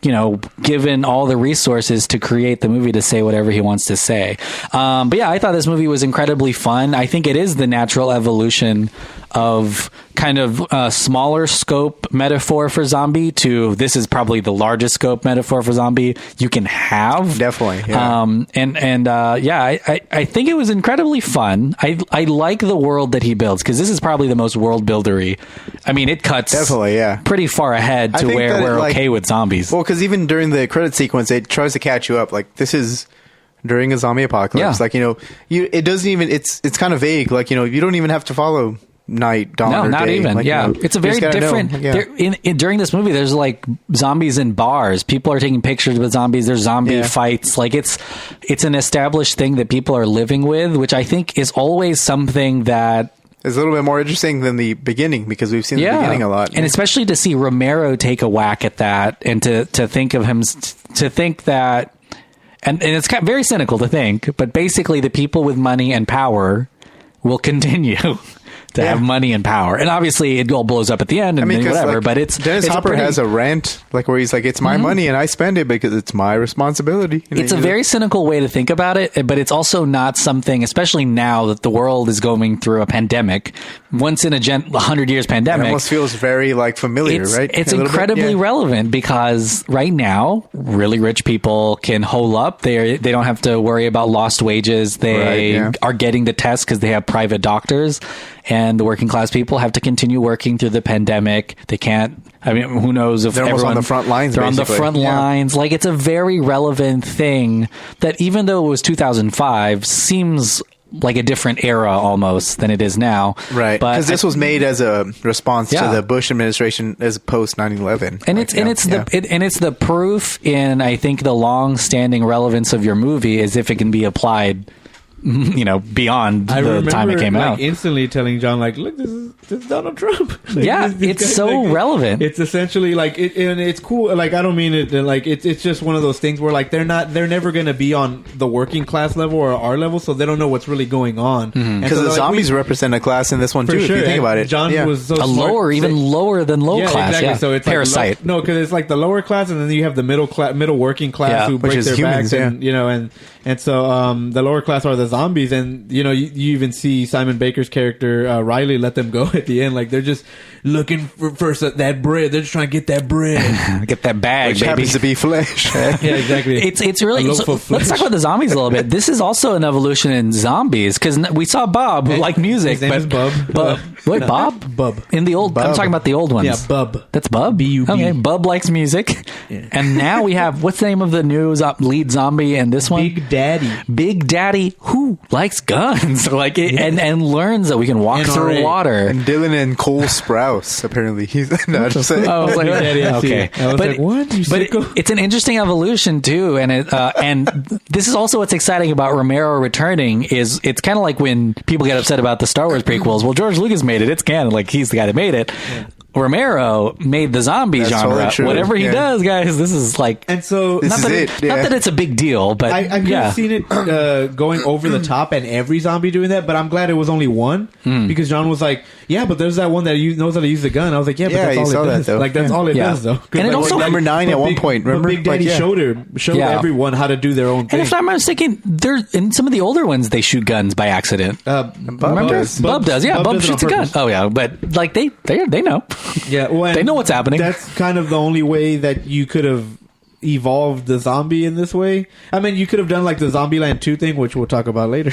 given all the resources to create the movie to say whatever he wants to say. But yeah, I thought this movie was incredibly fun. I think it is the natural evolution of kind of smaller scope metaphor for zombie to this is probably the largest scope metaphor for zombie you can have. Definitely. Yeah. I think it was incredibly fun. I like the world that he builds because this is probably the most world buildery. I mean, it cuts definitely, pretty far ahead to where we're okay with zombies. Well, because even during the credit sequence, it tries to catch you up. Like, this is during a zombie apocalypse. Yeah. Like, it doesn't even, it's kind of vague. Like, you don't even have to follow night, dawn, no, or not day. even. Like, It's a very different. During this movie, there's like zombies in bars. People are taking pictures with zombies. There's zombie fights. Like it's an established thing that people are living with, which I think is always something that is a little bit more interesting than the beginning because we've seen the beginning a lot, and especially to see Romero take a whack at that and to think of him to think that. And it's kind of very cynical to think, but basically the people with money and power will continue to have money and power. And obviously it all blows up at the end and whatever, like, but it's... Dennis Hopper has a rant like where he's like, it's my money and I spend it because it's my responsibility. It's a very cynical way to think about it, but it's also not something, especially now that the world is going through a pandemic, once in a 100 years pandemic. It almost feels very like familiar, right? It's incredibly relevant because right now, really rich people can hole up. They don't have to worry about lost wages. They are getting the tests because they have private doctors. And the working class people have to continue working through the pandemic. They can't. I mean, who knows if they're on the front lines? They're on the front lines. Like, it's a very relevant thing that, even though it was 2005, seems like a different era almost than it is now. Right. Because this was made as a response to the Bush administration as post 9/11. And it's the proof in, I think, the long-standing relevance of your movie is if it can be applied, beyond the time it came out. Instantly telling John, like, look, this is Donald Trump. It's so relevant. It's essentially like and it's cool. Like, I don't mean it like it's just one of those things where like they're never going to be on the working class level or our level, so they don't know what's really going on. Because the zombies represent a class in this one too. Sure. If you think about it, John was so smart, even lower than low class. Exactly. Yeah. So it's Parasite. Like because it's like the lower class, and then you have the middle working class who break their humans, backs, and so the lower class are the zombies, and you even see Simon Baker's character Riley let them go at the end, like they're just looking for that bread. They're just trying to get that bread, get that bag, which baby. happens to be flesh. Yeah, exactly. It's really. Let's talk about the zombies a little bit. This is also an evolution in zombies because we saw Bob who liked music. His name is Bub. Wait, Bob? Bub. In the old, I'm talking about the old ones. Yeah, Bub. That's Bub. B-U-B. Okay, Bub likes music, and now we have what's the name of the new lead zombie in this one? Big Daddy, who likes guns, like and learns that we can walk through water. And Dylan and Cole Sprouse, apparently he's not just saying. I was like, okay, but what? It's an interesting evolution too, and and this is also what's exciting about Romero returning is it's kind of like when people get upset about the Star Wars prequels. Well, George Lucas made it; it's canon. Like he's the guy that made it. Yeah. Romero made the zombie genre. Totally Whatever he does, guys, this is like. And so not that it's a big deal, but I could have seen it going over the top and every zombie doing that. But I'm glad it was only one because John was like, "Yeah, but there's that one that knows how to use the gun." I was like, "Yeah, but that's all it does." Like that's all it does, though. And it also number 9 at one point. Remember, Big Daddy showed everyone how to do their own thing. And if I'm not mistaken, in some of the older ones they shoot guns by accident. Bub does. Bub does. Yeah, Bub shoots a gun. Oh yeah, but like they know. Yeah, well, they know what's happening. That's kind of the only way that you could have evolved the zombie in this way. I mean, you could have done like the Zombieland 2 thing, which we'll talk about later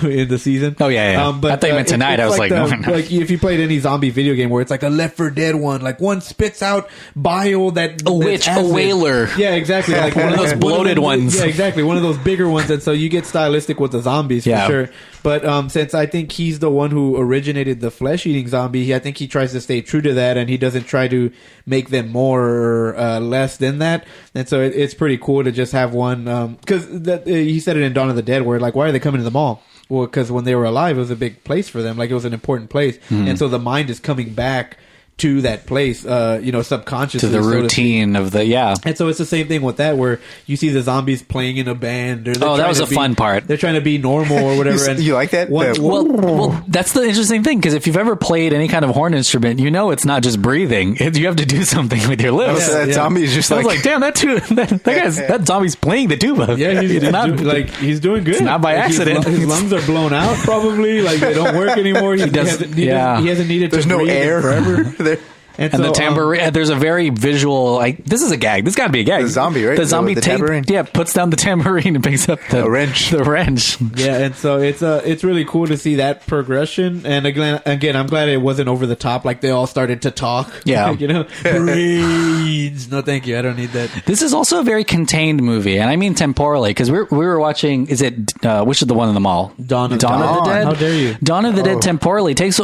in the season. Oh yeah. But I thought you meant tonight. I was like, no. Like if you played any zombie video game where it's like a Left 4 Dead one, like one spits out bile a whaler. Yeah, exactly. Like one of those bloated ones. Yeah, exactly. One of those bigger ones, and so you get stylistic with the zombies for sure. But since I think he's the one who originated the flesh-eating zombie, I think he tries to stay true to that, and he doesn't try to make them more or less than that. And so it's pretty cool to just have one, because he said it in Dawn of the Dead, where like, why are they coming to the mall? Well, because when they were alive, it was a big place for them. Like, it was an important place. And so the mind is coming back to that place, subconsciously. To the routine of the, yeah. And so it's the same thing with that, where you see the zombies playing in a band. Or that was a fun part. They're trying to be normal or whatever. You like that? Well, that's the interesting thing, because if you've ever played any kind of horn instrument, you know it's not just breathing. You have to do something with your lips. That zombie is just I was like, damn, that zombie's playing the tuba. Yeah, he's doing good. It's not by accident. His lungs are blown out, probably. Like, they don't work anymore. He hasn't needed There's to no breathe air forever. And the tambourine, there's a very visual, this is a gag. This got to be a gag. The zombie, right? The zombie tambourine. puts down the tambourine and picks up the wrench. The wrench. Yeah, and so it's really cool to see that progression. And again, I'm glad it wasn't over the top. Like, they all started to talk. Yeah. Brains. No, thank you. I don't need that. This is also a very contained movie, and I mean temporally, because we were watching, which is the one in the mall? Dawn of the Dead. How dare you? Dawn of the Dead temporally takes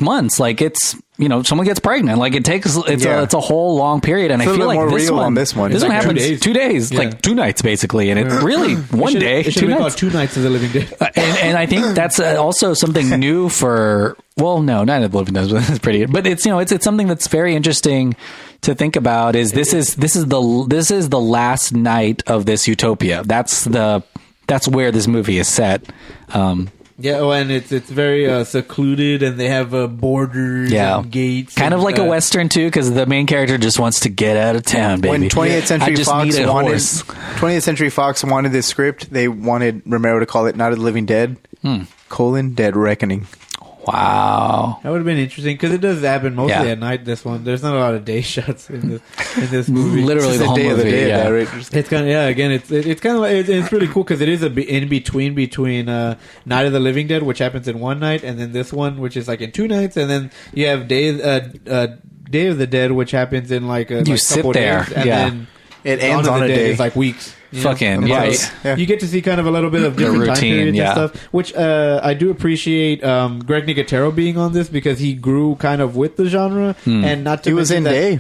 months. Like, it's, someone gets pregnant. Like, it's a whole long period, and I feel like this one happens 2 days, like 2 nights basically, and it's really one day, it 2 nights. Called 2 Nights of the Living Dead. And I think that's also something new for. Well, no, Night of the Living Dead is pretty, but it's something that's very interesting to think about. This is the last night of this utopia. That's where this movie is set. Yeah, and it's very secluded, and they have borders and gates. Kind of like a Western, too, because the main character just wants to get out of town, baby. When 20th Century Fox wanted this script, they wanted Romero to call it Night of the Living Dead, Dead Reckoning. Wow. That would have been interesting, because it does happen mostly at night, this one. There's not a lot of day shots in this movie. Literally the whole movie. Of the Dead, right? It's kind of, again, it's kind of like, it's really cool, because it is in between Night of the Living Dead, which happens in one night, and then this one, which is like in 2 nights, and then you have Day of the Dead, which happens in like a couple days, and then it ends on a day. It's like weeks. Fucking You get to see kind of a little bit of different time periods and stuff, which I do appreciate. Greg Nicotero being on this, because he grew kind of with the genre, and not to. He was in Day.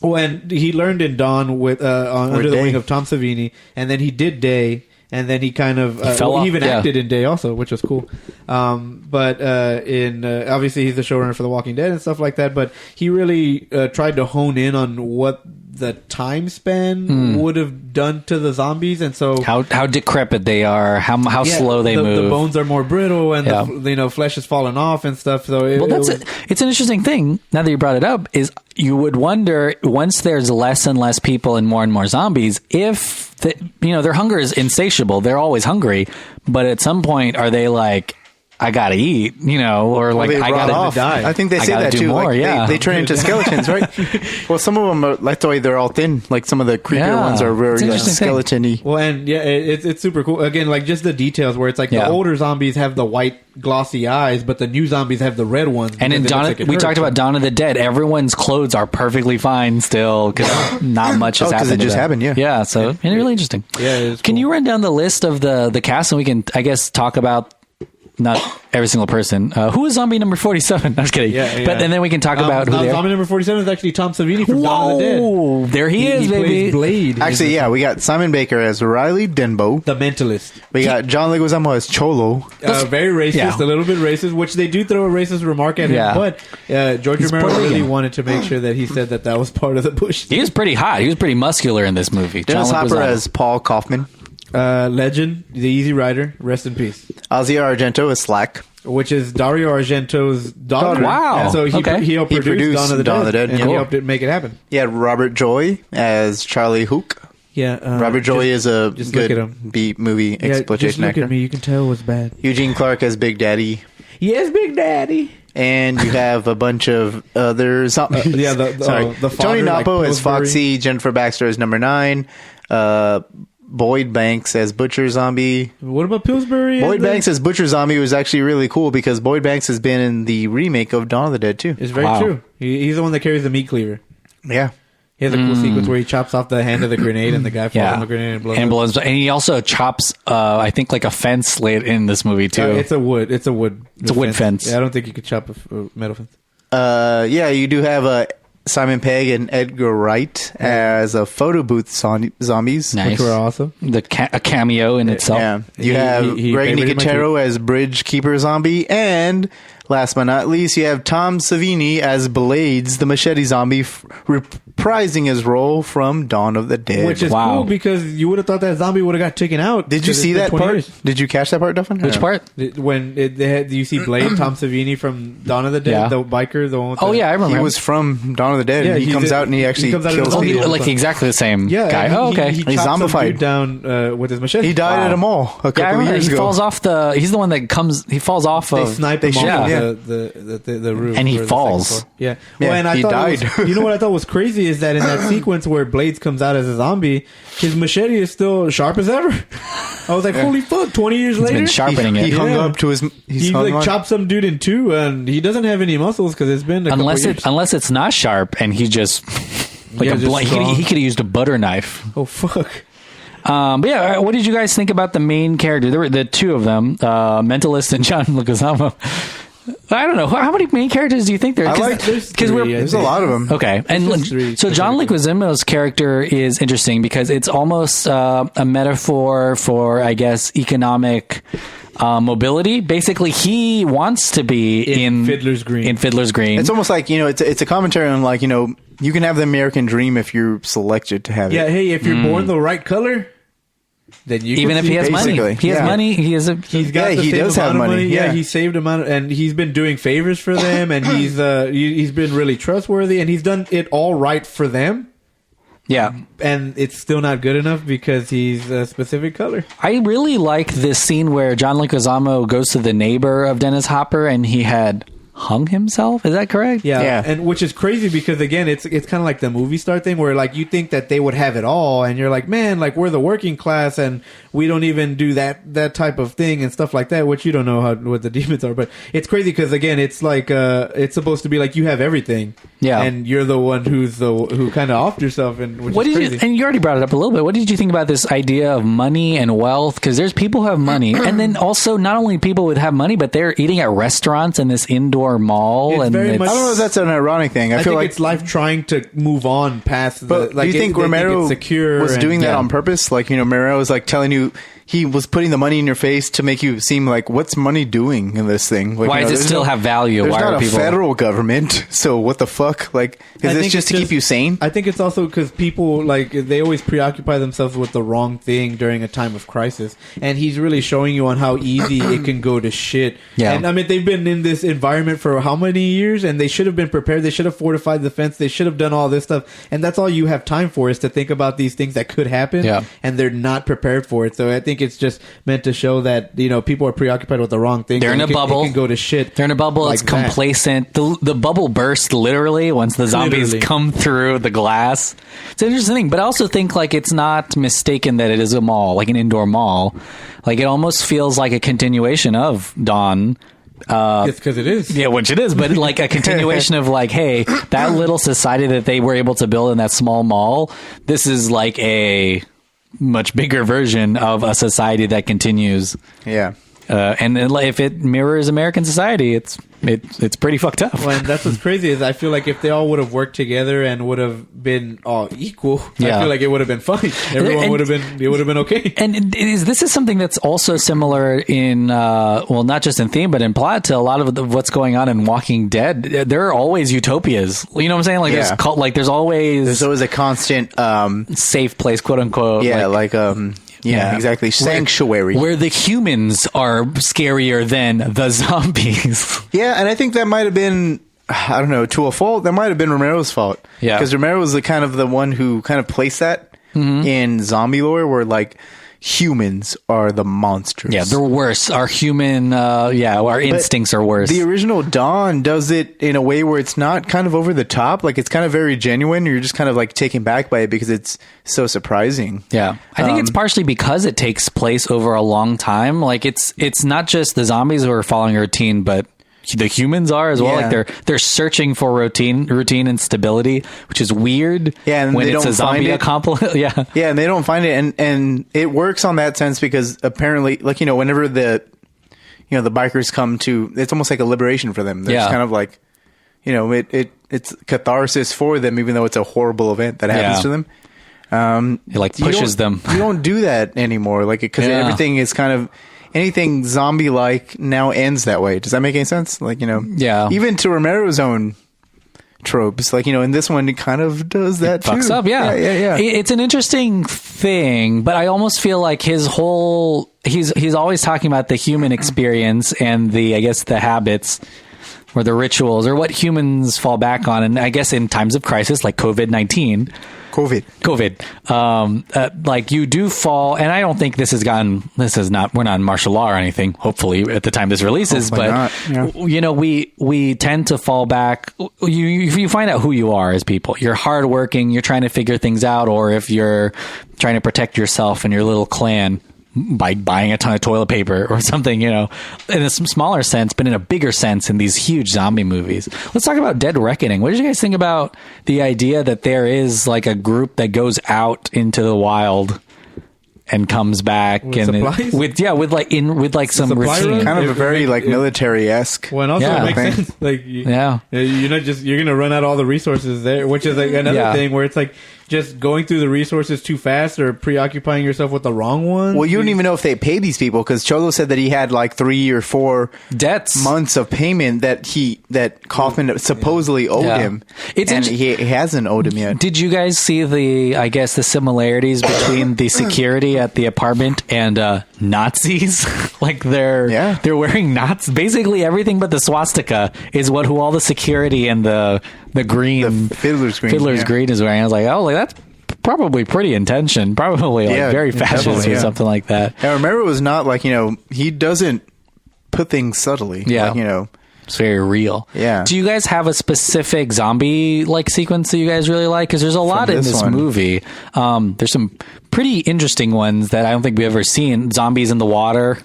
Well, and he learned in Dawn with under the wing of Tom Savini, and then he did Day. And then he kind of he even acted in Day also, which was cool. But obviously he's the showrunner for The Walking Dead and stuff like that. But he really tried to hone in on what the time span would have done to the zombies, and so how decrepit they are, how slow they move. The bones are more brittle, and the flesh is falling off and stuff. So it's an interesting thing. Now that you brought it up, is you would wonder, once there's less and less people and more zombies, if their hunger is insatiable. They're always hungry, but at some point, are they like, I gotta eat, or like I gotta die. I think they say that too. More, like they turn into skeletons, right? Well, some of them are like the way they're all thin. Like some of the creepier ones are very skeleton-y. Well, and it's super cool. Again, like just the details where it's like the older zombies have the white glossy eyes, but the new zombies have the red ones. And in we talked about Dawn of the Dead. Everyone's clothes are perfectly fine still, because not much has happened. Because it just happened, yeah. So it's really interesting. Yeah, can you run down the list of the cast, and we can, I guess, talk about. Not every single person. Who is zombie number 47? I'm just kidding. But and then we can talk about who they are. Zombie number 47 is actually Tom Savini from Dawn of the Dead. Oh, there he is, baby. Blade. Actually, we got Simon Baker as Riley Denbo. The Mentalist. We got John Leguizamo as Cholo. Very racist, a little bit racist, which they do throw a racist remark at him. But George Romero really wanted to make sure that he said that was part of the Bush. He was pretty hot. He was pretty muscular in this movie. Dennis Hopper as Paul Kaufman. Legend, the Easy Rider, rest in peace. Asia Argento as Slack. Which is Dario Argento's daughter. Wow. And so he helped produce Dawn of the Dead. And he helped it make it happen. Yeah, Robert Joy as Charlie Hook. Yeah. Robert Joy is a good B movie exploitation look actor. At me, you can tell it was bad. Eugene Clark as Big Daddy. Yes, Big Daddy. And you have a bunch of other zombies. The Tony Napo as Foxy. Jennifer Baxter as Number 9. Boyd Banks as Butcher Zombie. What about Pillsbury? Boyd Banks as Butcher Zombie was actually really cool, because Boyd Banks has been in the remake of Dawn of the Dead too. It's very true. He's the one that carries the meat cleaver. Yeah. He has a cool sequence where he chops off the hand of the grenade, and the guy falls on the grenade and blows up. And he also chops, I think, like a fence late in this movie too. It's a wood fence. Yeah, I don't think you could chop a metal fence. You do have Simon Pegg and Edgar Wright as a photo booth zombies. Nice. Which were awesome. A cameo in itself. Yeah. You have Greg Nicotero as Bridge Keeper Zombie, and last but not least, you have Tom Savini as Blades, the machete zombie, reprising his role from Dawn of the Dead. Which is cool because you would have thought that zombie would have got taken out. Did you see that part? Did you catch that part, Duffin? Which part? When you see Blade, Tom Savini from Dawn of the Dead, the biker, the one with I remember. He was from Dawn of the Dead. And he comes out and he actually kills people. Like exactly the same guy. He he's zombified down with his machete. He died at a mall a couple of years ago. He falls off he's the one that comes. He falls off They of. snipe him off the roof, and he falls. Yeah. Well, and I he died. You know what I thought was crazy is that in that sequence where Blades comes out as a zombie, his machete is still sharp as ever. I was like, holy fuck! 20 years later, been sharpening it. He hung up to his. He like chopped some dude in two, and he doesn't have any muscles because it's been unless it's not sharp, and he just he could have used a butter knife. Oh fuck! But yeah, what did you guys think about the main character? There were the two of them, Mentalist and John Leguizamo. I don't know. How many main characters do you think there are? There's a lot of them. Okay. And so John Leguizamo's character is interesting because it's almost a metaphor for, I guess, economic mobility. Basically, he wants to be in Fiddler's Green. It's almost like, it's a commentary on, like, you can have the American dream if you're selected to have it. Yeah, hey, if you're born the right color, then you even if he has money. He has money. He has He's got the same amount of money. Yeah, he saved amount, and he's been doing favors for them, and he's been really trustworthy, and he's done it all right for them. Yeah. And it's still not good enough because he's a specific color. I really like this scene where John Leguizamo goes to the neighbor of Dennis Hopper and he had hung himself. Is that correct? Yeah. And which is crazy because, again, it's kind of like the movie star thing where, like, you think that they would have it all and you're like, man, like, we're the working class and we don't even do that type of thing and stuff like that, which you don't know what the demons are. But it's crazy because, again, it's like it's supposed to be like you have everything. Yeah. And you're the one who kind of offed yourself. And which is crazy. And you already brought it up a little bit. What did you think about this idea of money and wealth? Because there's people who have money. And then also not only people would have money, but they're eating at restaurants in this indoor mall. It's very much, I don't know if that's an ironic thing. I feel think like it's life trying to move on past. But do you think Romero was doing that on purpose? Like, Romero was like telling you he was putting the money in your face to make you seem like, what's money doing in this thing? Like, why does it still have value? There's why not are people... a federal government, so what the fuck? Like, is this just to keep you sane? I think it's also because people, like, they always preoccupy themselves with the wrong thing during a time of crisis. And he's really showing you on how easy it can go to shit. Yeah. And I mean, they've been in this environment for how many years? And they should have been prepared. They should have fortified the fence. They should have done all this stuff. And that's all you have time for is to think about these things that could happen. Yeah. And they're not prepared for it. So I think it's just meant to show that, people are preoccupied with the wrong thing. They're in a bubble. It can go to shit. They're in a bubble. Like it's complacent. The bubble burst literally once the zombies come through the glass. It's an interesting thing, but I also think like it's not mistaken that it is a mall, like an indoor mall. Like it almost feels like a continuation of Dawn. It's because it is. Yeah, which it is, but like a continuation of like, hey, that little society that they were able to build in that small mall, this is like a much bigger version of a society that continues. Yeah. And if it mirrors American society, it's pretty fucked up. Well, and that's what's crazy is I feel like if they all would have worked together and would have been all equal, I feel like it would have been fine. Everyone would have been okay. And this is something that's also similar in not just in theme but in plot to a lot of what's going on in Walking Dead. There are always utopias. You know what I'm saying? Like there's always a constant safe place, quote unquote. Yeah, exactly. Sanctuary. Where the humans are scarier than the zombies. Yeah, and I think that might have been, I don't know, to a fault, that might have been Romero's fault. Yeah. Because Romero was the one who kind of placed that in zombie lore where, like, humans are the monsters. Yeah, they're worse. Our human, our instincts are worse. The original Dawn does it in a way where it's not kind of over the top. Like, it's kind of very genuine. You're just kind of, like, taken back by it because it's so surprising. Yeah. I think it's partially because it takes place over a long time. Like, it's not just the zombies who are following a routine, but the humans are as well. Yeah. Like they're searching for routine and stability, which is weird. Yeah, and when they it's don't a zombie accomplice. Yeah, yeah, and they don't find it, and it works on that sense because apparently, like, whenever the bikers come to, it's almost like a liberation for them. They're just kind of like, it's catharsis for them, even though it's a horrible event that happens to them. It like pushes them. You don't do that anymore, like, because everything is kind of. anything zombie-like now ends that way. Does that make any sense? Like, Yeah. even to Romero's own tropes, like, in this one, it kind of does that too. Fucks up, yeah. It's an interesting thing, but I almost feel like his whole he's always talking about the human experience and the habits or the rituals or what humans fall back on, and I guess in times of crisis like COVID-19. Like you do fall, and I don't think we're not in martial law or anything, hopefully at the time this releases, hopefully but we tend to fall back. You find out who you are as people. You're hardworking, you're trying to figure things out, or if you're trying to protect yourself and your little clan by buying a ton of toilet paper or something, in a smaller sense, but in a bigger sense in these huge zombie movies. Let's talk about Dead Reckoning. What did you guys think about the idea that there is like a group that goes out into the wild and comes back with some routine, kind of a very military-esque. Well, and also it makes sense. Like, you're gonna run out all the resources there, which is like another thing where it's like just going through the resources too fast or preoccupying yourself with the wrong one. Well, you don't even know if they pay these people, because Cholo said that he had like 3 or 4 months of payment that Kaufman supposedly owed him, he hasn't owed him yet. Did you guys see the similarities between the security at the apartment and Nazis? Like they're wearing Nazis. Basically everything but the swastika is what all the security and the green, the Fiddler's green is wearing. I was like, that's probably pretty intention. Probably very fascist or something like that. I remember it was not like, he doesn't put things subtly. Yeah. Like, it's very real. Yeah. Do you guys have a specific zombie sequence that you guys really like? Because there's a lot in this movie. There's some pretty interesting ones that I don't think we've ever seen. Zombies in the water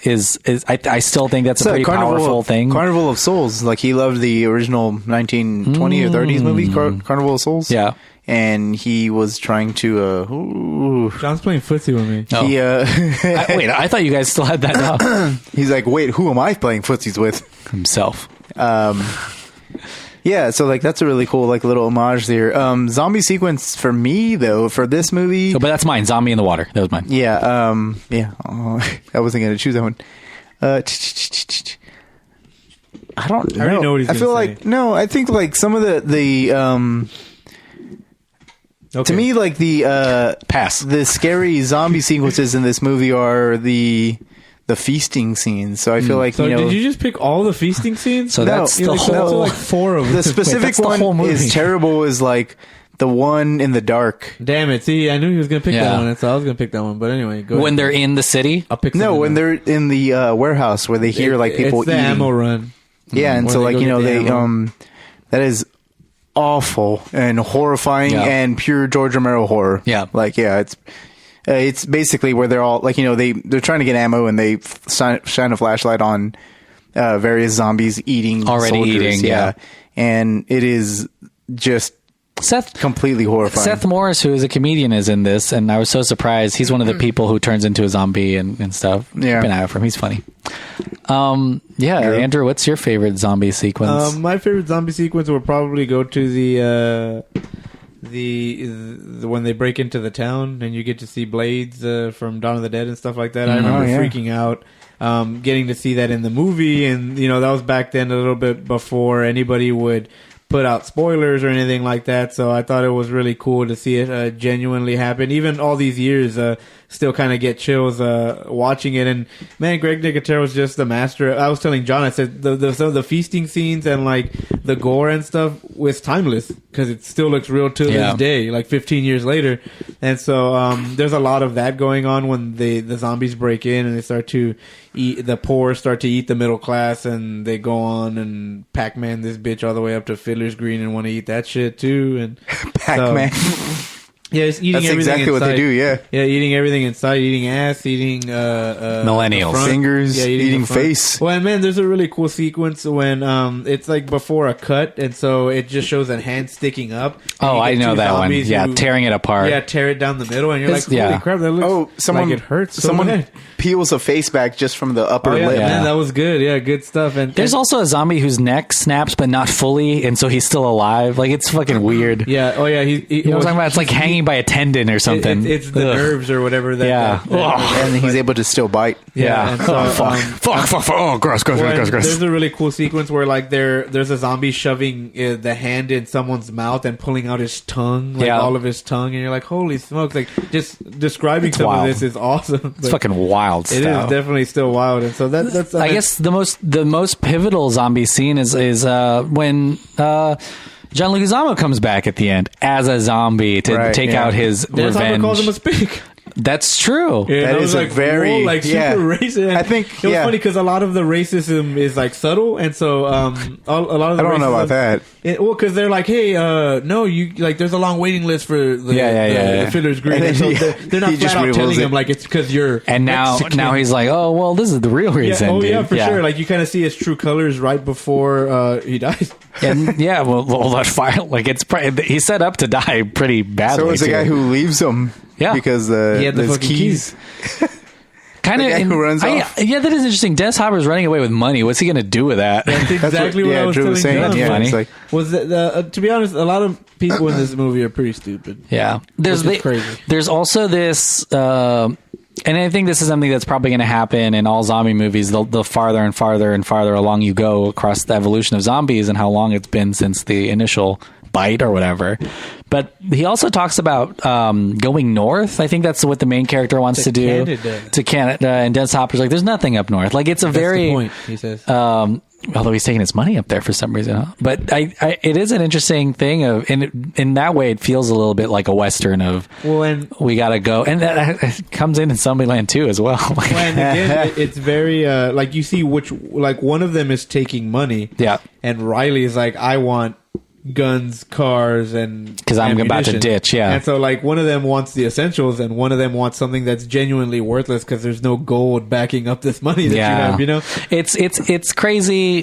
I still think that's a pretty powerful thing. Carnival of Souls. Like, he loved the original 1920 or 30s movie, Carnival of Souls. Yeah. And he was trying to John's playing footsie with me. He, wait, I thought you guys still had that up. He's like, wait, who am I playing footsies with? Himself. Yeah, so that's a really cool little homage there. Zombie sequence for me though, for this movie. Oh, but that's mine. Zombie in the water. That was mine. Yeah. Oh, I wasn't gonna choose that one. I don't know. I already know what he's I feel say. like no. I think some of the to me the pass. The scary zombie sequences in this movie are the feasting scenes. So I feel like did you just pick all the feasting scenes? So that's the whole 4 of them. The specific one is terrible. Is like the one in the dark. Damn it! See, I knew he was gonna pick that one, so I was gonna pick that one. But anyway, go when ahead. they're in the city. I'll pick. No, when they're in the warehouse where they hear people it's the eating. ammo run. Yeah, and so they that is awful and horrifying and pure George Romero horror. Yeah, it's basically where they're all they're trying to get ammo and they shine a flashlight on various zombies eating soldiers. Yeah, and it is just completely horrifying. Seth Morris, who is a comedian, is in this, and I was so surprised. He's one of the people who turns into a zombie and stuff. Yeah, keep an eye out for him. He's funny. Andrew, what's your favorite zombie sequence? My favorite zombie sequence would probably go to the when they break into the town and you get to see Blades from Dawn of the Dead and stuff like that. I remember freaking out getting to see that in the movie, and that was back then, a little bit before anybody would put out spoilers or anything like that. So I thought it was really cool to see it genuinely happen. Even all these years, still kind of get chills watching it. And man, Greg Nicotero was just the master. I was telling John, I said some of the feasting scenes and the gore and stuff was timeless because it still looks real to this day, 15 years later. And so there's a lot of that going on when the zombies break in and they start to eat, the poor start to eat the middle class, and they go on and Pac-Man this bitch all the way up to Fiddler's Green and want to eat that shit too. And Pac-Man. Yeah, it's eating That's everything exactly inside. what they do, yeah. Yeah, eating everything inside, eating ass, eating millennials. Fingers, eating face. Well, man, there's a really cool sequence when it's before a cut, and so it just shows a hand sticking up. Oh, I know that one. Yeah, tearing it apart. Yeah, tear it down the middle, and you're like, holy crap, that looks like it hurts so someone bad. Peels a face back just from the upper lip. Man, that was good. Yeah, good stuff. And there's also a zombie whose neck snaps, but not fully, and so he's still alive. It's fucking weird. Yeah. Oh, yeah. You know what I'm talking about? It's hanging hanging by a tendon or something. It's the nerves or whatever. And he's able to still bite. Yeah. And so, fuck. Oh, gross. There's a really cool sequence where like there's a zombie shoving the hand in someone's mouth and pulling out his tongue, like all of his tongue, and you're like, holy smokes! Like just describing some of this is awesome. It's fucking wild stuff. It is definitely still wild, and so that's. I guess the most pivotal zombie scene is when John Leguizamo comes back at the end as a zombie to take out his revenge. Calls him a spink. That's true. Yeah, that is like, a very super racist. And I think it was funny because a lot of the racism is like subtle, and so a lot of the I don't know about that. Because they're like, hey, no, you like. There's a long waiting list for the Fiddler's Green, and so they're not flat out telling him like it's because you're. And now he's like, oh well, this is the real reason. For sure. Like you kind of see his true colors right before he dies. And well, that fire like he's set up to die pretty badly. So is the guy who leaves him. Yeah, because he had the keys. Kind of who runs off. Yeah, that is interesting. Dennis Hopper's running away with money. What's he going to do with that? That's exactly what I was telling saying. John. Yeah, funny. it's like, to be honest, a lot of people in this movie are pretty stupid. Yeah, crazy. There's also this. And I think this is something that's probably going to happen in all zombie movies. The farther and farther and farther along you go across the evolution of zombies and how long it's been since the initial bite or whatever. But he also talks about going north. I think that's what the main character wants to do. To Canada. And Dennis Hopper's like, there's nothing up north. Like, it's a that's very... the point, he says. Although he's taking his money up there for some reason. Huh? But it is an interesting thing of, in that way, it feels a little bit like a Western of, we got to go. And that comes in Zombieland too as well. And again, it's very, like you see one of them is taking money. Yeah. And Riley is like, I want guns, cars, and because I'm about to ditch, and so like one of them wants the essentials and one of them wants something that's genuinely worthless because there's no gold backing up this money that you have, you know. It's crazy.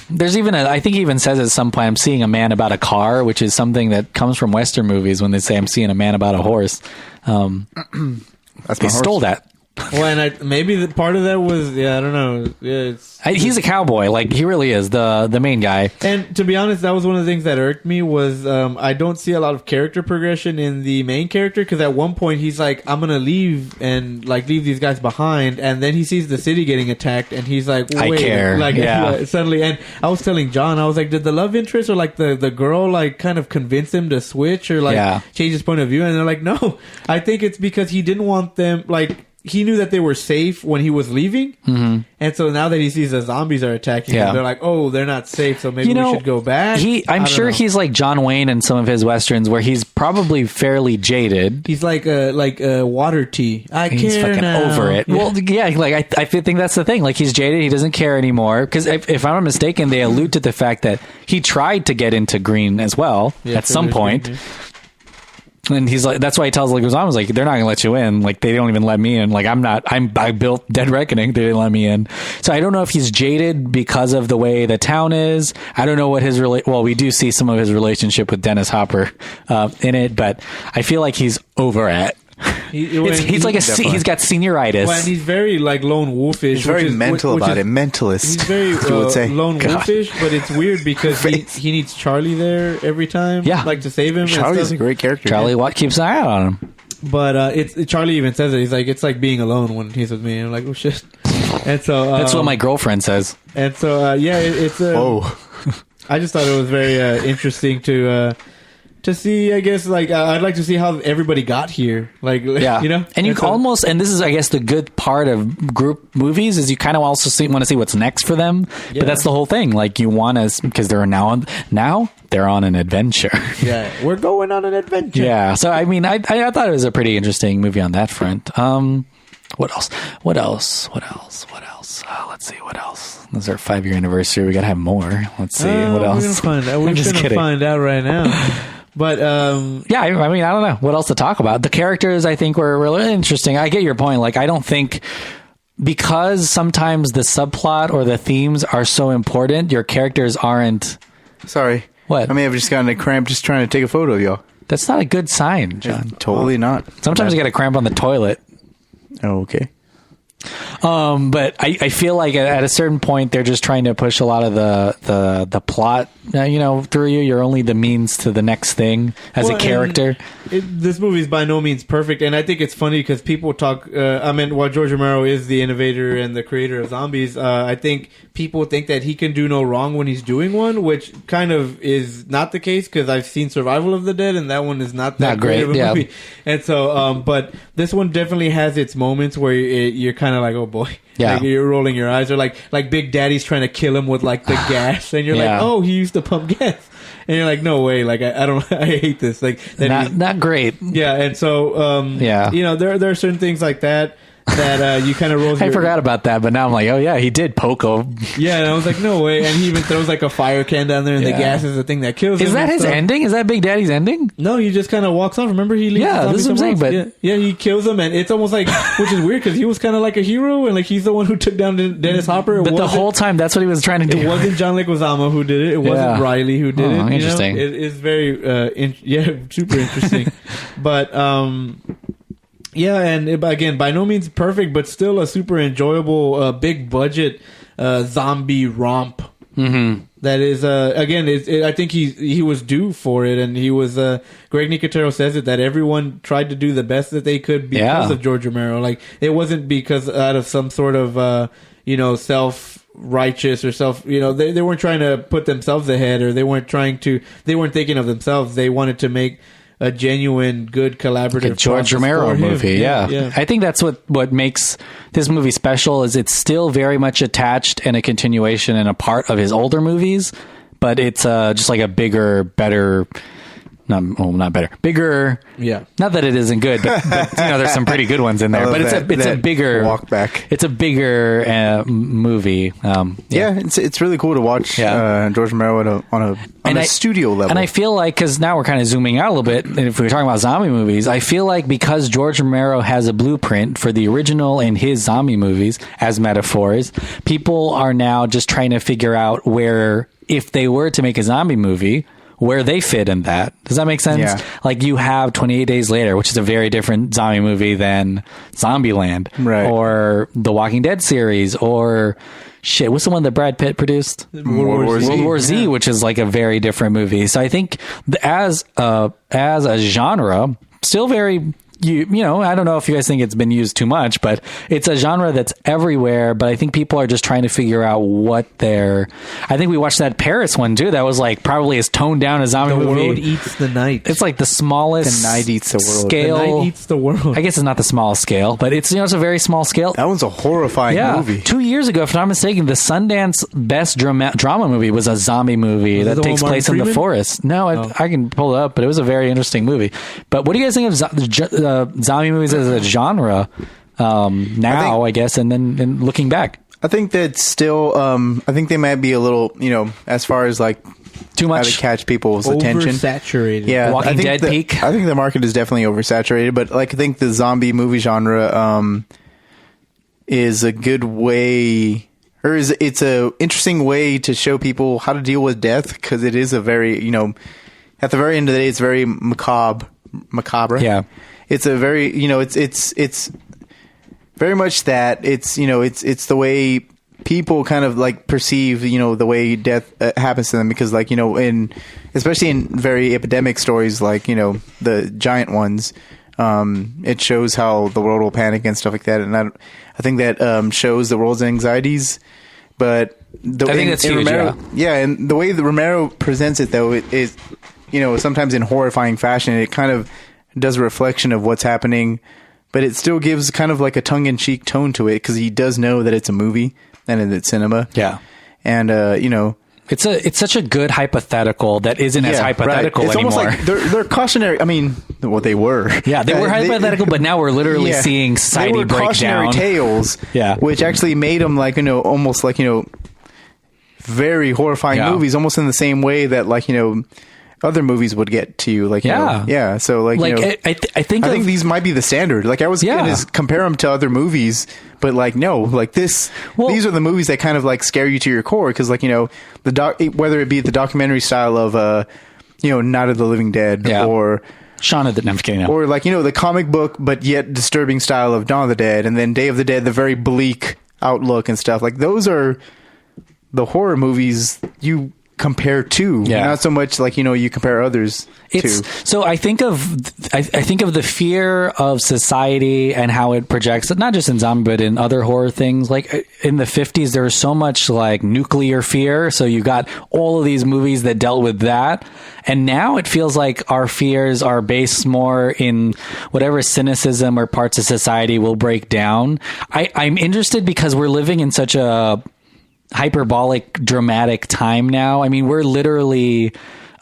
There's even I think he even says at some point, I'm seeing a man about a car, which is something that comes from Western movies when they say I'm seeing a man about a horse. They stole that. Well, and maybe the part of that was I don't know. He's a cowboy, like he really is the main guy. And to be honest, that was one of the things that irked me was I don't see a lot of character progression in the main character because at one point he's like, I'm gonna leave and like leave these guys behind, and then he sees the city getting attacked and he's like, wait, I care. Like suddenly, and I was telling John, I was like, did the love interest or like the girl like kind of convince him to switch or like change his point of view? And they're like, no, I think it's because he didn't want them like. He knew that they were safe when he was leaving, and so now that he sees the zombies are attacking him, they're like, "Oh, they're not safe, so maybe we should go back." I'm sure he's like John Wayne in some of his westerns, where he's probably fairly jaded. He's like water tea. He's care fucking now. over it. Yeah. Well, yeah, like I think that's the thing. Like he's jaded, he doesn't care anymore. Because if I'm not mistaken, they allude to the fact that he tried to get into green as well at some point. Green, and he's like, that's why he tells Leguizamo, like, they're not gonna let you in. Like, they don't even let me in. Like, I built Dead Reckoning. They didn't let me in. So I don't know if he's jaded because of the way the town is. I don't know what his well, we do see some of his relationship with Dennis Hopper in it, but I feel like he's over it. He's like he's got senioritis. Well, and he's very like lone wolfish. He's very mental about it. Mentalist. He's very you would say. Lone wolfish, but it's weird because he needs Charlie there every time. Yeah, like to save him. Charlie's a great character. Charlie keeps an eye out on him. But Charlie even says it. He's like, it's like being alone when he's with me. I'm like, oh shit. And so that's what my girlfriend says. And so it's I just thought it was very interesting to see, I guess, like, I'd like to see how everybody got here. Like, yeah. You know? And you almost, and this is, I guess, the good part of group movies is you kind of also want to see what's next for them. Yeah. But that's the whole thing. Like, you want to, because they're now they're on an adventure. Yeah. We're going on an adventure. Yeah. So, I mean, I thought it was a pretty interesting movie on that front. What else? Let's see. What else? This is our 5-year anniversary. We got to have more. Let's see. What else? We're going to find out right now. But yeah, I mean, I don't know what else to talk about. The characters, I think, were really interesting. I get your point. Like, I don't think because sometimes the subplot or the themes are so important, your characters aren't. Sorry, what? I mean, I've just gotten a cramp just trying to take a photo of y'all. That's not a good sign, John. Totally not. Sometimes you get a cramp on the toilet. Oh, okay. But I feel like at a certain point they're just trying to push a lot of the plot, through you. You're only the means to the next thing as a character. This movie is by no means perfect, and I think it's funny because people talk. While George Romero is the innovator and the creator of zombies, I think people think that he can do no wrong when he's doing one, which kind of is not the case because I've seen Survival of the Dead, and that one is not that great of a movie. And so, but this one definitely has its moments where you're kind of like, oh boy. Yeah. Like you're rolling your eyes, or like Big Daddy's trying to kill him with like the gas, and you're like, oh, he used to pump gas, and you're like, no way, like I don't, I hate this, like that not great. Yeah, and so there are certain things like that you kind of roll. I forgot about that, but now I'm like, oh yeah, he did poke him. Yeah, and I was like, no way, and he even throws like a fire can down there, and the gas is the thing that kills him. Is that his ending? Is that Big Daddy's ending? No, he just kind of walks off. Remember, he leaves. Yeah, this is what I'm saying. But he kills him, and it's almost like, which is weird because he was kind of like a hero, and like he's the one who took down Dennis Hopper. But the whole time, that's what he was trying to do. It wasn't John Leguizamo who did it. It wasn't Riley who did it. Interesting. It is very, super interesting. But yeah, and again, by no means perfect, but still a super enjoyable, big budget zombie romp. Mm-hmm. That is, again, I think he was due for it, and he was. Greg Nicotero says it that everyone tried to do the best that they could because of George Romero. Like it wasn't because out of some sort of self-righteous or they weren't trying to put themselves ahead, or they weren't thinking of themselves. They wanted to make a genuine, good collaborative George Romero movie. Yeah. I think that's what makes this movie special. Is it's still very much attached and a continuation and a part of his older movies, but it's just like a bigger, better. Not better. Bigger. Yeah. Not that it isn't good, but there's some pretty good ones in there. But it's a bigger walk back. It's a bigger movie. It's really cool to watch George Romero on a studio level. And I feel like, because now we're kind of zooming out a little bit, and if we're talking about zombie movies, I feel like because George Romero has a blueprint for the original and his zombie movies as metaphors, people are now just trying to figure out where, if they were to make a zombie movie, where they fit in that. Does that make sense? Yeah. Like you have 28 Days Later, which is a very different zombie movie than Zombieland, right? Or the Walking Dead series, or what's the one that Brad Pitt produced? World War Z, which is like a very different movie. So I think as a genre, still very. I don't know if you guys think it's been used too much, but it's a genre that's everywhere. But I think people are just trying to figure out I think we watched that Paris one too. That was like probably as toned down as zombie movie. The world eats the night. It's like the smallest. The night eats the world. Scale. The night eats the world. I guess it's not the smallest scale, but it's it's a very small scale. That one's a horrifying movie. 2 years ago, if I'm not mistaken, the Sundance Best Drama movie was a zombie movie that takes place in the forest. No, I can pull it up, but it was a very interesting movie. But what do you guys think of zombie movies as a genre now, I guess, and then looking back? I think that still, I think they might be a little, as far as like too much how to catch people's attention. Oversaturated. Yeah, Walking Dead peak. I think the market is definitely oversaturated, but like I think the zombie movie genre is a good way, or it's a interesting way to show people how to deal with death, because it is a very, at the very end of the day, it's very macabre. Yeah. It's a very, it's very much that it's the way people kind of like perceive, the way death happens to them, because like, especially in very epidemic stories, like, the giant ones, it shows how the world will panic and stuff like that. And I think that shows the world's anxieties, but I think that's huge. Romero, and the way that Romero presents it though, it is, sometimes in horrifying fashion, it kind of does a reflection of what's happening, but it still gives kind of like a tongue-in-cheek tone to it, because he does know that it's a movie and it's cinema. Yeah. And, it's such a good hypothetical that isn't as hypothetical it's anymore. Almost like they're cautionary. I mean, they were. Yeah, they were hypothetical, but now we're literally seeing society break down. Cautionary tales, which actually made them like, almost like, very horrifying movies, almost in the same way that like, other movies would get to you, like so like I think these might be the standard. Like I was going to compare them to other movies, but like no, like these are the movies that kind of like scare you to your core, because like whether it be the documentary style of Night of the Living Dead or Shaun of the... No, I'm just kidding. No. Or like, the comic book, but yet disturbing style of Dawn of the Dead, and then Day of the Dead, the very bleak outlook and stuff. Like, those are the horror movies you compare to, not so much like you compare others to. So I think of the fear of society and how it projects, not just in zombie but in other horror things. Like in the 50s, there was so much like nuclear fear, so you got all of these movies that dealt with that, and now it feels like our fears are based more in whatever cynicism or parts of society will break down. I'm interested because we're living in such a hyperbolic, dramatic time now. I mean, we're literally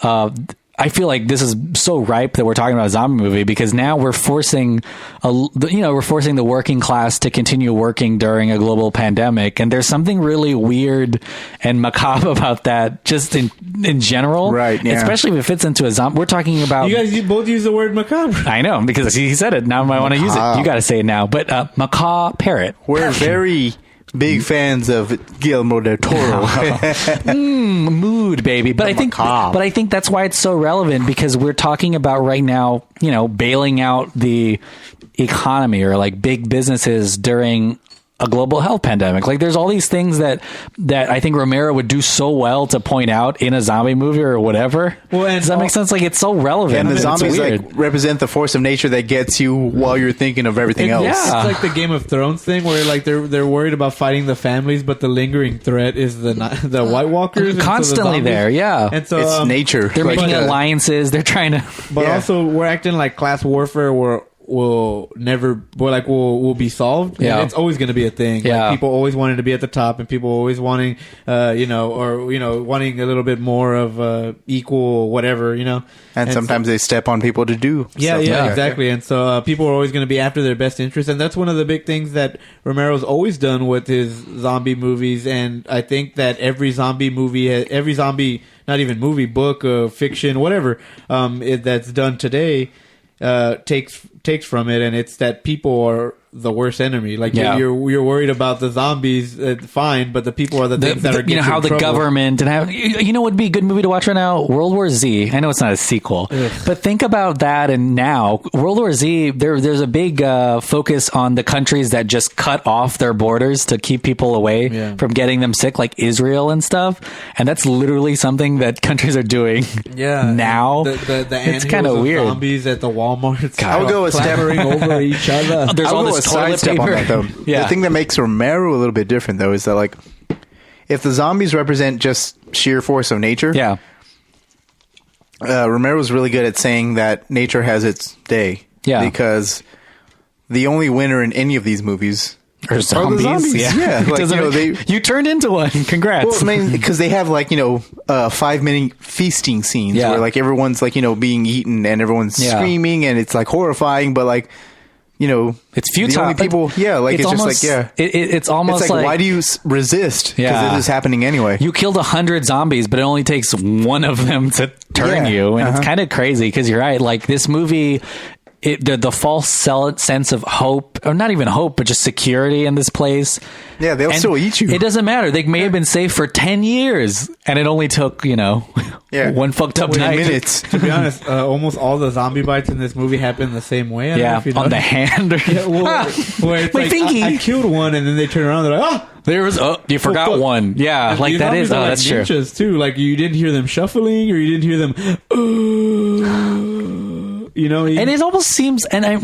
I feel like this is so ripe that we're talking about a zombie movie, because now we're forcing the working class to continue working during a global pandemic, and there's something really weird and macabre about that, just in general, right? Yeah. Especially if it fits into a zombie. We're talking about, you guys both use the word macabre. I know, because he said it. Now I want to use it. You got to say it now. But macabre parrot. We're very big fans of Guillermo del Toro. Mood, baby. But I think that's why it's so relevant, because we're talking about right now, bailing out the economy or like big businesses during a global health pandemic. Like, there's all these things that I think Romero would do so well to point out in a zombie movie or whatever. Well, and does that make sense? Like, it's so relevant. And the zombies represent the force of nature that gets you while you're thinking of everything else. Yeah, it's like the Game of Thrones thing where like they're worried about fighting the families, but the lingering threat is the White Walkers constantly there. Yeah, and so it's nature. They're making alliances. They're trying to, but also we're acting like class warfare will be solved. Yeah, and it's always going to be a thing. Yeah, like, people always wanting to be at the top, and people always wanting, wanting a little bit more of equal whatever, And sometimes they step on people to do. Yeah, exactly. And so people are always going to be after their best interest, and that's one of the big things that Romero's always done with his zombie movies. And I think that every zombie, not even movie, book, fiction, whatever, that's done today, takes from it, and it's that people are the worst enemy. Like, you're worried about the zombies, fine, but the people are the things that are getting how the trouble. Government and how what would be a good movie to watch right now? World War Z. I know it's not a sequel, but think about that. And now World War Z, there's a big focus on the countries that just cut off their borders to keep people away from getting them sick, like Israel and stuff. And that's literally something that countries are doing. Now the it's kind of weird. Zombies at the Walmart. I'll go a step over each other. There's all this toilet paper. On that, though. The thing that makes Romero a little bit different, though, is that like, if the zombies represent just sheer force of nature, Romero's really good at saying that nature has its day. Yeah, because the only winner in any of these movies are zombies. Yeah, like, you turned into one. Congrats. Well, I mean, because they have 5-minute feasting scenes where like everyone's like being eaten and everyone's screaming and it's like horrifying, but like. It's futile. The only people, it's almost, just like, it's almost like, why do you resist? Because it is happening anyway. You killed 100 zombies, but it only takes one of them to turn you, and it's kind of crazy, because you're right. Like, this movie, the false sense of hope, or not even hope, but just security in this place. Yeah, they'll still eat you. It doesn't matter. They may have been safe for 10 years, and it only took, one fucked up night. Minutes. To be honest, almost all the zombie bites in this movie happen the same way. I don't know if you on the hand. Where it's like, I killed one, and then they turn around, they're like, there was, you forgot one. Yeah, like that is, that's true. Ninjas too. Like, you didn't hear them shuffling, or you didn't hear them, and it almost seems, and I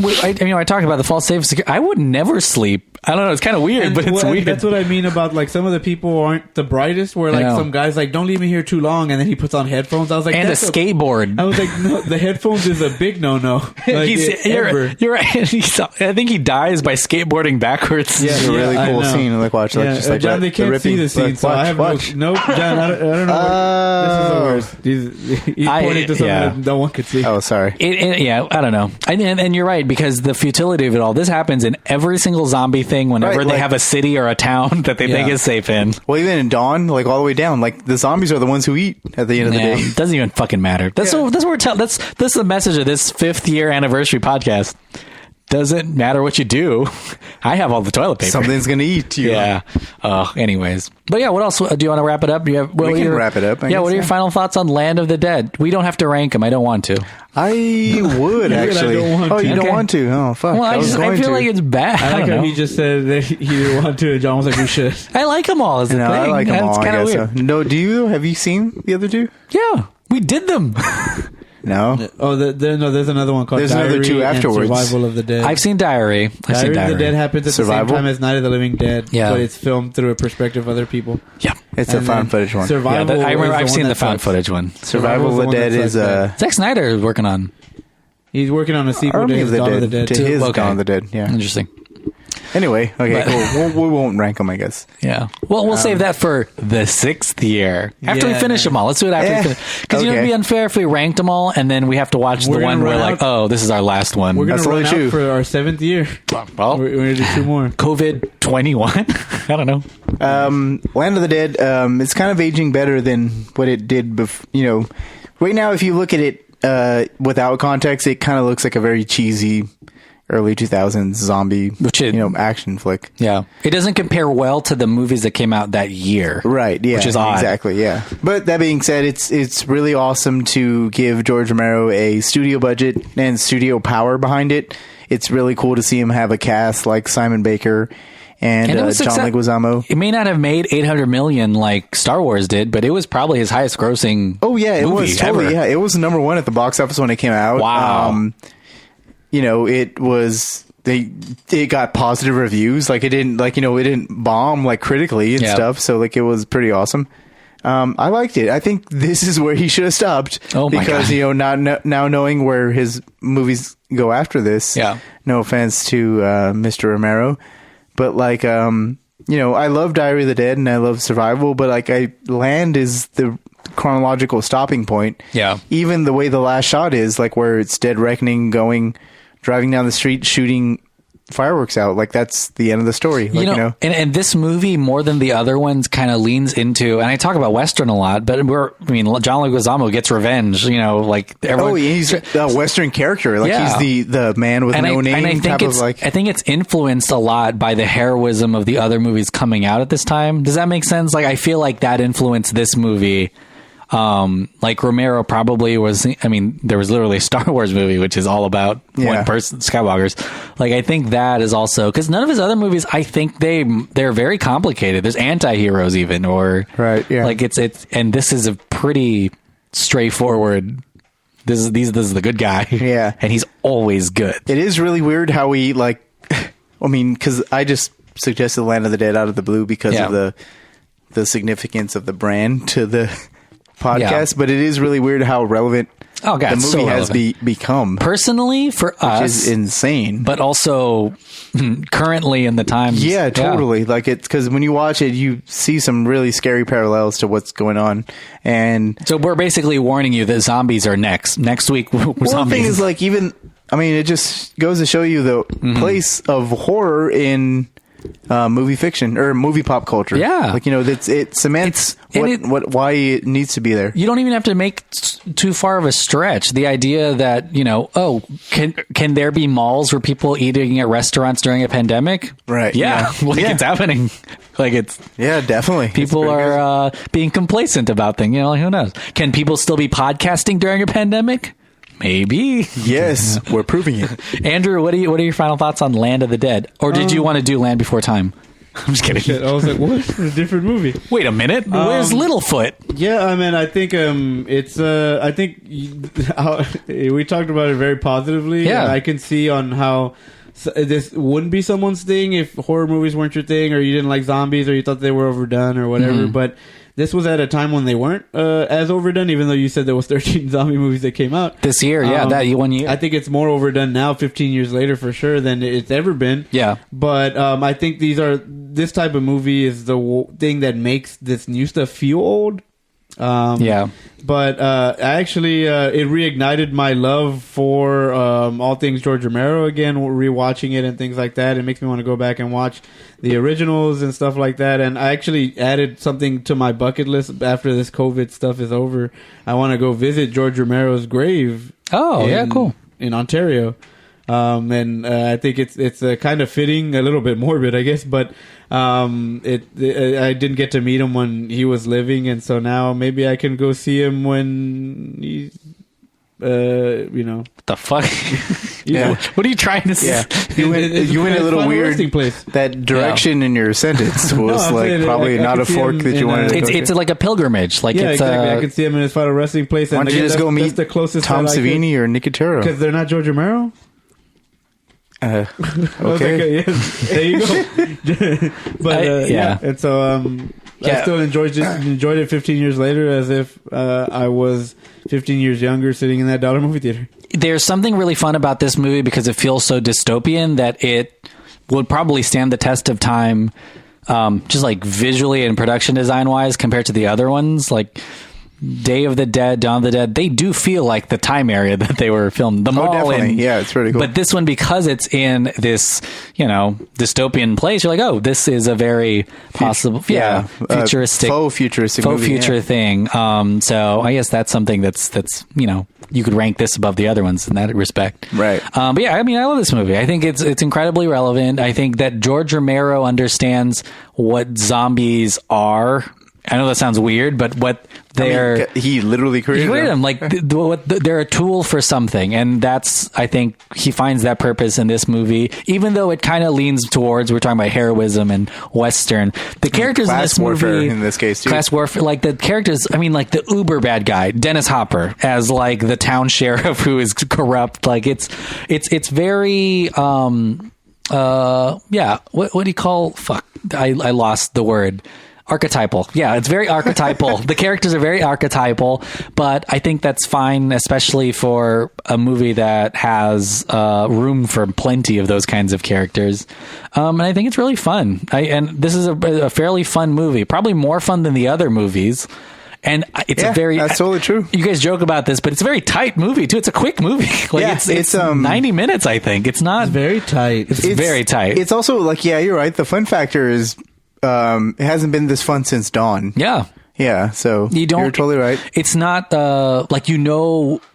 talked about the false safety. I would never sleep. I don't know. It's kind of weird, but it's weird. That's what I mean about like some of the people aren't the brightest. Where like some guys like, don't leave me here too long, and then he puts on headphones. I was like, and a skateboard. I was like, no, the headphones is a big no. Like, you're right. I think he dies by skateboarding backwards. Yeah, it's a really cool scene. Like, watch, like, just like John, they can't see the scene, so I have no. John, I don't know. This is the worst. He's pointing to something that no one could see. Oh, sorry. I don't know. And you're right, because the futility of it all. This happens in every single zombie thing whenever they have a city or a town that they think is safe in. Well, even in Dawn, like all the way down, like the zombies are the ones who eat at the end of the day. It doesn't even fucking matter. That's what we're telling. That's the message of this 5th year anniversary podcast. doesn't matter what you do. I have all the toilet paper. Something's going to eat you. Yeah. Anyways. But yeah, what else? Do you want to wrap it up? Do you have, We can wrap it up, I Yeah, what guess, are your final thoughts on Land of the Dead? We don't have to rank them. I don't want to. I would, actually. I don't want oh, to. you don't Okay. want to? Oh, fuck. Well, I was feel going to. like it's bad. I I like don't how know. he just said that he didn't want to. John was like, we should. I like them all as a No, thing. I like them all. It's I kind of guess weird. so. No, do you? Have you seen the other two? Yeah, we did them. No. Oh, there's another one called There's another Diary two and afterwards. Survival of the Dead. I've seen Diary. Diary of the Dead happens at the Survival? same time as Night of the Living Dead. Yeah. But it's filmed through a perspective of other people. Yeah. It's a And found then footage one. Yeah, Survival. I remember. is I've the seen one the that found sucks. footage one. Survival of the one Dead that is sucks, Zack Snyder is working on. He's working on a sequel to Army his of the Dawn Dead. of the Dead. To too. his Okay. Dawn of the Dead, yeah. Interesting. Anyway, okay, But- cool. We won't rank them, I guess. Yeah. Well, we'll save that for the 6th year. After we Yeah. finish them all. Let's do it after we finish. Because you know, it'd be unfair if we ranked them all and then we have to watch We're the gonna one where, run like, out. oh, this is our last one. We're going That's to run only two. out for our 7th year. well, We're going to do 2 more. COVID 21. I don't know. Land of the Dead, it's kind of aging better than what it did before. Right now, if you look at it without context, it kind of looks like a very cheesy early 2000s zombie, action flick. Yeah. It doesn't compare well to the movies that came out that year. Right, yeah. Which is odd. Exactly, yeah. But that being said, it's really awesome to give George Romero a studio budget and studio power behind it. It's really cool to see him have a cast like Simon Baker and it was John Leguizamo. It may not have made 800 million like Star Wars did, but it was probably his highest grossing Oh, yeah, it movie was totally, ever. yeah. It was number 1 at the box office when it came out. Wow. It was... It got positive reviews. Like it didn't bomb like critically and stuff. So like it was pretty awesome. I liked it. I think this is where he should have stopped. Oh my because God. now knowing where his movies go after this. Yeah. No offense to Mr. Romero, but like I love Diary of the Dead and I love Survival, but like Land is the chronological stopping point. Yeah. Even the way the last shot is, like where it's Dead Reckoning driving down the street, shooting fireworks out. Like that's the end of the story. Like, and this movie more than the other ones kind of leans into, and I talk about Western a lot, but John Leguizamo gets revenge, like everyone. he's a Western character. Like Yeah. he's the man with no name and I type think of like. I think it's influenced a lot by the heroism of the other movies coming out at this time. Does that make sense? Like I feel like that influenced this movie. Like Romero probably was, there was literally a Star Wars movie, which is all about one person, Skywalkers. Like, I think that is also, cause none of his other movies, I think they're very complicated. There's anti-heroes even, right. Yeah. Like and this is a pretty straightforward, this is the good guy. Yeah. And he's always good. It is really weird how we cause I just suggested Land of the Dead out of the blue because of the significance of the brand to the podcast, but it is really weird how relevant the movie so has become. Personally, for us, which is insane. But also currently in the times. Yeah, totally. Like it's because when you watch it, you see some really scary parallels to what's going on. And so we're basically warning you that zombies are next week. Zombies. The thing is, like, it just goes to show you the place of horror in movie fiction or movie pop culture. Yeah, like it cements why it needs to be there. You don't even have to make too far of a stretch. The idea that can there be malls where people eating at restaurants during a pandemic? Right. Yeah, it's happening. Like it's definitely people are being complacent about things. Like who knows? Can people still be podcasting during a pandemic? Maybe. Yes, we're proving it. Andrew, what are your final thoughts on Land of the Dead? Or did you want to do Land Before Time? I'm just kidding. Shit, I was like, what? It's a different movie. Wait a minute. Where's Littlefoot? Yeah, I think it's I think we talked about it very positively. Yeah. And I can see on how this wouldn't be someone's thing if horror movies weren't your thing, or you didn't like zombies, or you thought they were overdone or whatever. But this was at a time when they weren't as overdone, even though you said there was 13 zombie movies that came out this year. Yeah, that 1 year. I think it's more overdone now, 15 years later, for sure, than it's ever been. Yeah. But I think this type of movie is the thing that makes this new stuff feel old. But actually, it reignited my love for all things George Romero again, rewatching it and things like that. It makes me want to go back and watch the originals and stuff like that. And I actually added something to my bucket list after this COVID stuff is over. I want to go visit George Romero's grave. Oh, yeah, cool. In Ontario. And I think it's kind of fitting, a little bit morbid, I guess, but I didn't get to meet him when he was living, and so now maybe I can go see him when he's the fuck. Yeah. What are you trying to say? Yeah. You went a little weird. That direction in your sentence was probably not a fork that you wanted to go It's like a pilgriage. Like yeah, it's exactly. I can see him in his final resting place. Why don't you just go meet the closest Tom Savini or Nicotero? Because they're not George Romero. Okay. There you go. But yeah, and so I still enjoyed it 15 years later, as if I was 15 years younger, sitting in that dollar movie theater. There's something really fun about this movie because it feels so dystopian that it would probably stand the test of time, just like visually and production design wise, compared to the other ones, like Day of the Dead, Dawn of the Dead. They do feel like the time area that they were filmed. The mall, definitely. Yeah, it's really cool. But this one, because it's in this, dystopian place, you're like, oh, this is a very possible, futuristic, faux future thing. So I guess that's something that's you could rank this above the other ones in that respect, right? But yeah, I mean, I love this movie. I think it's incredibly relevant. I think that George Romero understands what zombies are. I know that sounds weird, but what they're... he literally created them. Like, they're a tool for something. And that's, I think, he finds that purpose in this movie. Even though it kind of leans towards, we're talking about heroism and Western. The characters in this movie... in this case, too. Class warfare. Like, the characters, I mean, like, the uber bad guy, Dennis Hopper, as, like, the town sheriff who is corrupt. Like, it's very... what do you call... Fuck. I lost the word. Archetypal. Yeah, it's very archetypal. The characters are very archetypal, but I think that's fine, especially for a movie that has room for plenty of those kinds of characters. And I think it's really fun. And this is a fairly fun movie, probably more fun than the other movies. And it's that's totally true. You guys joke about this, but it's a very tight movie too. It's a quick movie. It's 90 minutes, I think. It's not... It's very tight. It's very tight. It's also like, yeah, you're right. The fun factor is... it hasn't been this fun since Dawn. Yeah, so you're totally right. It's not like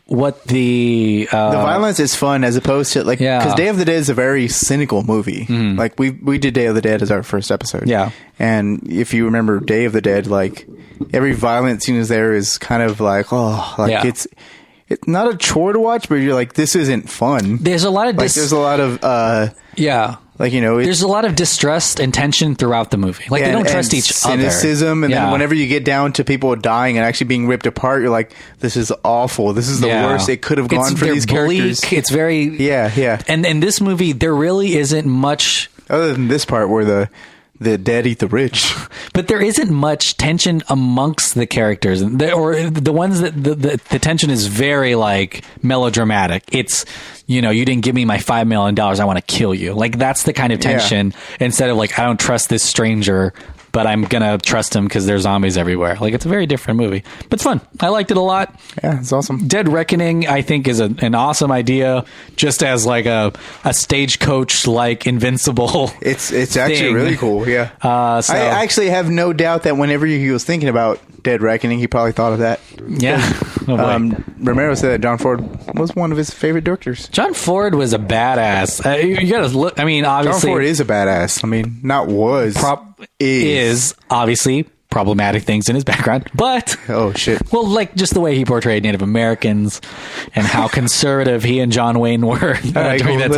what the violence is fun as opposed to because Day of the Dead is a very cynical movie. Mm-hmm. Like we did Day of the Dead as our first episode. Yeah, and if you remember Day of the Dead, like every violent scene is there is kind of like it's not a chore to watch, but you're like, this isn't fun. There's a lot of there's a lot of there's a lot of distrust and tension throughout the movie. Like, they don't trust each other. Cynicism, and then whenever you get down to people dying and actually being ripped apart, you're like, this is awful. This is the worst it could have gone for these characters. It's very... Yeah. And in this movie, there really isn't much... Other than this part where the dead eat the rich. But there isn't much tension amongst the characters, or the ones that the tension is very like melodramatic. It's, you didn't give me my $5 million, I want to kill you. Like, that's the kind of tension instead of like, I don't trust this stranger, but I'm gonna trust him because there's zombies everywhere. Like, it's a very different movie, but it's fun. I liked it a lot. Yeah, it's awesome. Dead Reckoning, I think, is an awesome idea, just as like a stagecoach like Invincible. It's actually really cool. Yeah. So, I actually have no doubt that whenever he was thinking about Dead Reckoning, he probably thought of that. Yeah. Romero said that John Ford was one of his favorite directors. John Ford was a badass. You gotta look. I mean, obviously, John Ford is a badass. I mean, not was. Is obviously problematic things in his background, but oh shit, well, like just the way he portrayed Native Americans and how conservative he and John Wayne were during that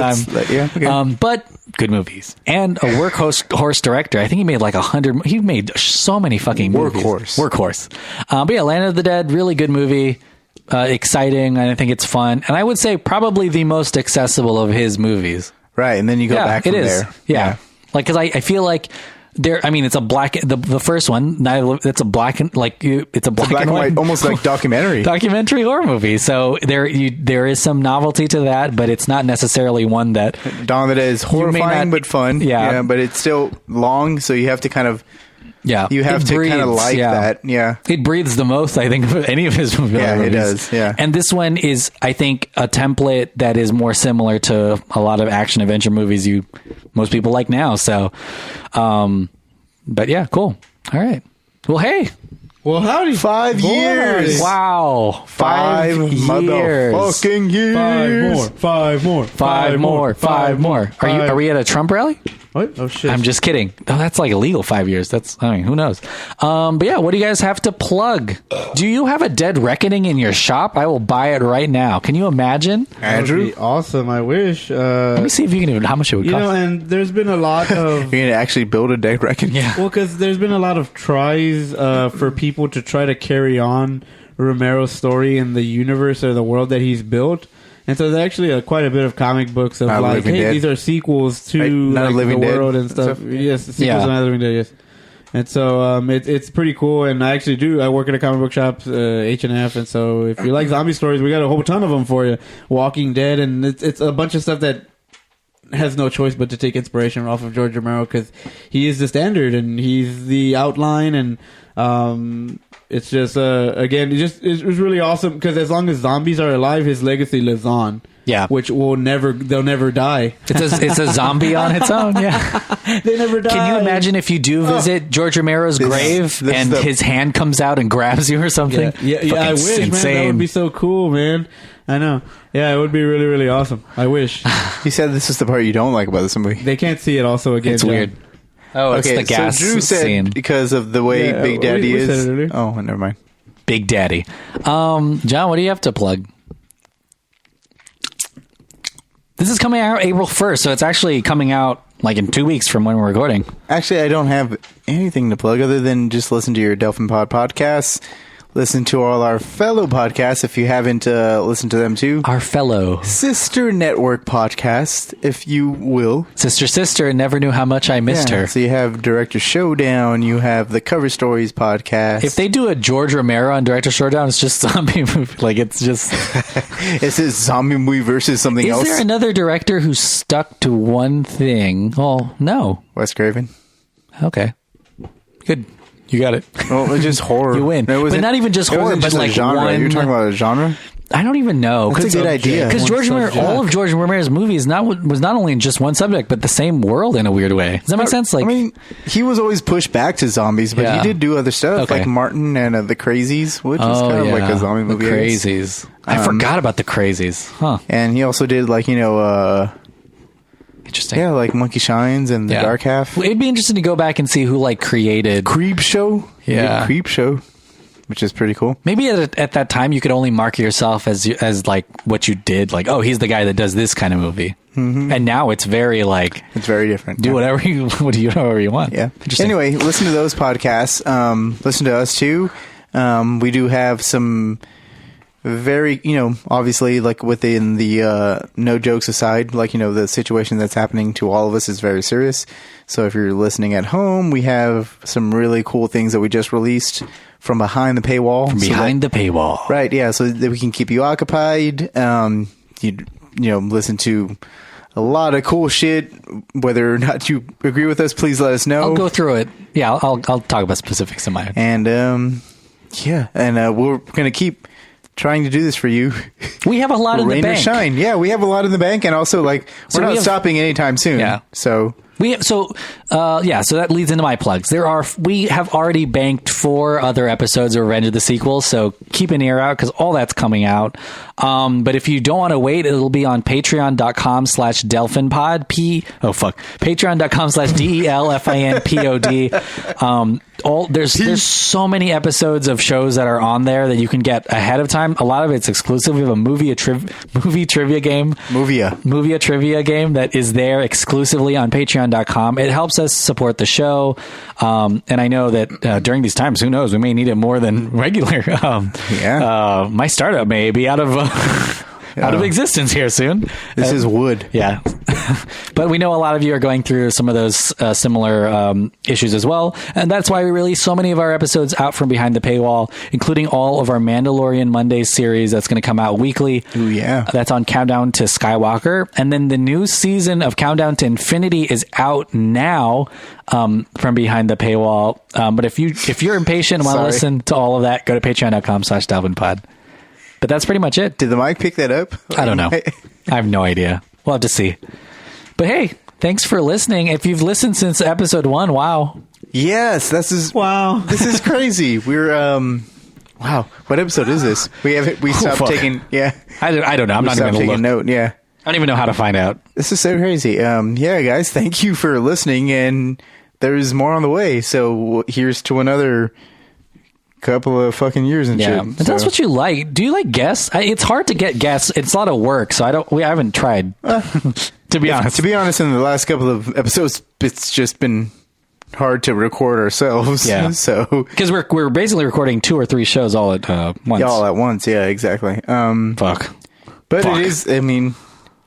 time. But good movies and a workhorse director. I think he made like 100. He made so many fucking movies. Workhorse. But yeah, Land of the Dead, really good movie. Exciting, and I think it's fun. And I would say probably the most accessible of his movies. Right, and then you go back from there. Yeah, like because I feel like. I mean, it's a black. The first one, it's a black and it's a black and white, almost like documentary horror movie. So there is some novelty to that, but it's not necessarily one that Dawn of the Dead is horrifying but fun. Yeah, but it's still long, so you have to kind of. Yeah, you have to kind of like that. Yeah, it breathes the most, I think, of any of his movies. Yeah, it does. Yeah, and this one is, I think, a template that is more similar to a lot of action adventure movies most people like now. So, but yeah, cool. All right. Well, hey, Well, howdy. 5 years. Wow. 5 years. motherfucking years. 5 more. 5 more. Are we at a Trump rally? What? Oh, shit. I'm just kidding. Oh, that's like illegal 5 years. Who knows? But yeah, what do you guys have to plug? Do you have a Dead Reckoning in your shop? I will buy it right now. Can you imagine? Andrew? That would be awesome. I wish. Let me see if you can even, how much it would cost. And there's been a lot of... You're going to actually build a Dead Reckoning? Yeah. Well, because there's been a lot of tries for people to try to carry on Romero's story in the universe or the world that he's built. And so there's actually quite a bit of comic books of like, hey, these are sequels to like, the world and stuff. Yes, the sequels to Night of the Living Dead, yes. And so it's pretty cool. And I actually I work at a comic book shop, H&F. And so if you like zombie stories, we got a whole ton of them for you. Walking Dead. And it's a bunch of stuff that has no choice but to take inspiration off of George Romero because he is the standard and he's the outline. And it's just it was really awesome because as long as zombies are alive, his legacy lives on. Yeah, which they'll never die. It's a zombie on its own. Yeah, they never die. Can you imagine if you do visit George Romero's grave and his hand comes out and grabs you or something? Yeah. I wish, insane. Man, that would be so cool, man. I know. Yeah, it would be really, really awesome. I wish. You said this is the part you don't like about this movie. They can't see it. Also, again, it's weird. Oh, it's the gas so Drew said scene. Because of the way Big Daddy is. Oh, never mind. Big Daddy. John, what do you have to plug? This is coming out April 1st, so it's actually coming out like in 2 weeks from when we're recording. Actually, I don't have anything to plug other than just listen to your Delphin Pod podcasts. Listen to all our fellow podcasts if you haven't listened to them too. Our fellow sister network podcast, if you will. Sister, never knew how much I missed her. So you have Director Showdown, you have the Cover Stories podcast. If they do a George Romero on Director Showdown, it's just zombie movie. Like it's just it's a zombie movie versus something else. Is there another director who's stuck to one thing? Oh no, Wes Craven. Okay, good. You got it. Well, it's just horror. You win. But not even just horror, but like genre. You're talking about a genre? I don't even know. That's a good idea. Because all of George Romero's movies was not only in just one subject, but the same world in a weird way. Does that make sense? Like, I mean, he was always pushed back to zombies, but he did do other stuff, like Martin and The Crazies, which is kind of like a zombie movie. The Crazies. I forgot about The Crazies. Huh. And he also did like, interesting. Yeah, like Monkey Shines and The Dark Half. Well, it'd be interesting to go back and see who like created Creep Show. Yeah, Creep Show, which is pretty cool. Maybe at that time you could only market yourself as like what you did. Like, oh, he's the guy that does this kind of movie. Mm-hmm. And now it's very different. Do whatever you want. Yeah. Anyway, listen to those podcasts. Listen to us too. We do have some very, obviously, like within the no jokes aside, like, the situation that's happening to all of us is very serious. So if you're listening at home, we have some really cool things that we just released from behind the paywall. The paywall. Right, yeah, so that we can keep you occupied. You listen to a lot of cool shit. Whether or not you agree with us, please let us know. I'll go through it. Yeah, I'll talk about specifics in my... And, we're going to keep trying to do this for you. We have a lot in the bank. Shine. Yeah, we have a lot in the bank, and also we're not stopping anytime soon. Yeah. So that leads into my plugs. We have already banked 4 other episodes of Revenge of the Sequel, so keep an ear out because all that's coming out. But if you don't want to wait, it'll be on patreon.com/delphinpod. patreon.com/DELFINPOD. There's so many episodes of shows that are on there that you can get ahead of time. A lot of it's exclusive. We have a movie trivia game. Movie trivia game that is there exclusively on patreon.com. It helps us support the show. And I know that during these times, who knows, we may need it more than regular. My startup may be out of existence here soon. This is wood. Yeah. But we know a lot of you are going through some of those similar issues as well. And that's why we release so many of our episodes out from behind the paywall, including all of our Mandalorian Mondays series that's going to come out weekly. Ooh, yeah. That's on Countdown to Skywalker. And then the new season of Countdown to Infinity is out now from behind the paywall. But if you're impatient and want to listen to all of that, go to patreon.com/DelvinPod. But that's pretty much it. Did the mic pick that up? I don't know. I have no idea. We'll have to see. But hey, thanks for listening. If you've listened since episode 1, wow. Yes, this is crazy. We're wow. What episode is this? We stopped fuck. taking. Yeah, I don't know. I'm not even taking going to look. note. Yeah, I don't even know how to find out. this is so crazy. Yeah, guys, thank you for listening, and there's more on the way. So here's to another couple of fucking years and Yeah, shit. and tell us what you like. Do you like guests? It's hard to get guests. It's a lot of work, so I haven't tried. To be honest, in the last couple of episodes, it's just been hard to record ourselves. Yeah. So because we're basically recording 2 or 3 shows all at once. all at once. Yeah, exactly. Fuck. But Fuck. it is. I mean,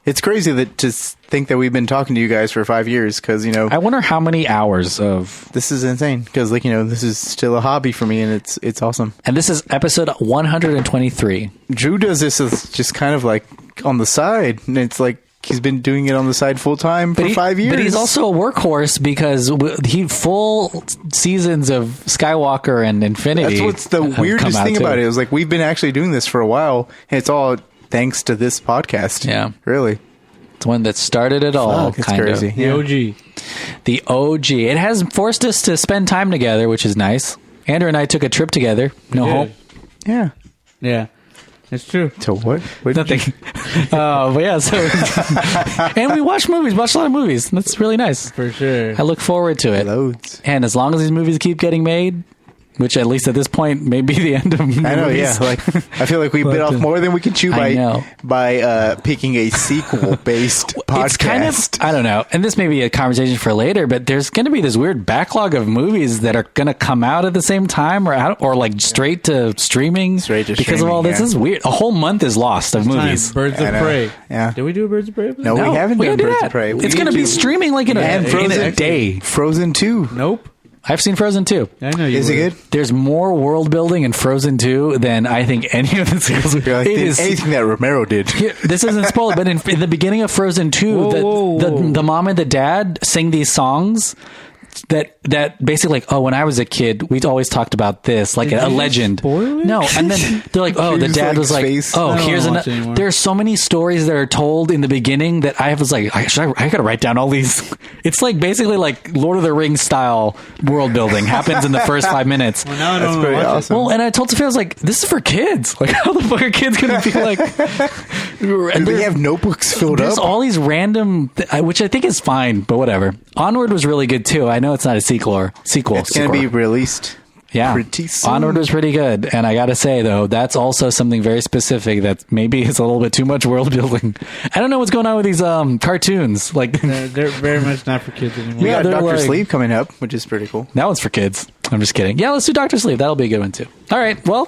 it's crazy that to think that we've been talking to you guys for 5 years because I wonder how many hours of. this is insane because this is still a hobby for me and it's awesome. And this is episode 123. Drew does this as just kind of like on the side, and it's like he's been doing it on the side full time for 5 years. But he's also a workhorse because he full seasons of Skywalker and Infinity. That's what's the have come weirdest out thing too. about it. Is like we've been actually doing this for a while, and it's all thanks to this podcast. Yeah. Really. It's one that started it all. Fuck, it's kind crazy. of. The OG. The OG. It has forced us to spend time together, which is nice. Andrew and I took a trip together. No Yeah. hope. Yeah. Yeah. It's true. To what? Nothing. But yeah, so. And we watched movies, watched a lot of movies. That's really nice. For sure. I look forward to it. Loads. And as long as these movies keep getting made, which at least at this point may be the end of movies. I know, yeah. Like I feel like we bit off more than we can chew I know. by picking a sequel-based podcast. It's kind of, I don't know, and this may be a conversation for later, but there's going to be this weird backlog of movies that are going to come out at the same time or like straight to streaming. Because of all this. yeah. This is weird. A whole month is lost of movies. Birds I of know. Prey. Yeah. Did we do a Birds of Prey episode? No, we haven't done gotta do Birds that. of Prey. It's going to be streaming like in a day. Frozen 2. Nope. I've seen Frozen 2. I know you Is it would. good? There's more world building in Frozen 2 than I think any of the sequels. You're like, It is- anything that Romero did. Here, this isn't spoiled, but in the beginning of Frozen 2, Whoa. the mom and the dad sing these songs that basically like, oh, when I was a kid, we'd always talked about this, like Did a you legend. spoil it? No, and then they're like, oh, the Choose, dad like, was like, space. oh, I don't here's wanna watch another. anymore. There's so many stories that are told in the beginning that I was like, I gotta write down all these. It's like basically like Lord of the Rings style world building happens in the first 5 minutes. Well, now I That's don't pretty watch it. awesome. Well, and I told Sophia, I was like, this is for kids. Like, how the fuck are kids going to be like... Do they have notebooks filled There's up? all these random... which I think is fine, but whatever. Onward was really good, too. I know it's not a sequel. It's going to be released Yeah. pretty soon. Onward was pretty good. And I got to say, though, that's also something very specific that maybe is a little bit too much world building. I don't know what's going on with these cartoons. Like, They're very much not for kids anymore. We Yeah, got they're Dr. like- Sleep coming up, which is pretty cool. that one's for kids. I'm just kidding. Yeah, let's do Dr. Sleep. That'll be a good one, too. All right. Well,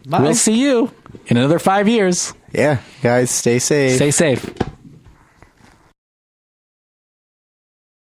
Bye. we'll see you in another 5 years. Yeah, guys, stay safe. Stay safe.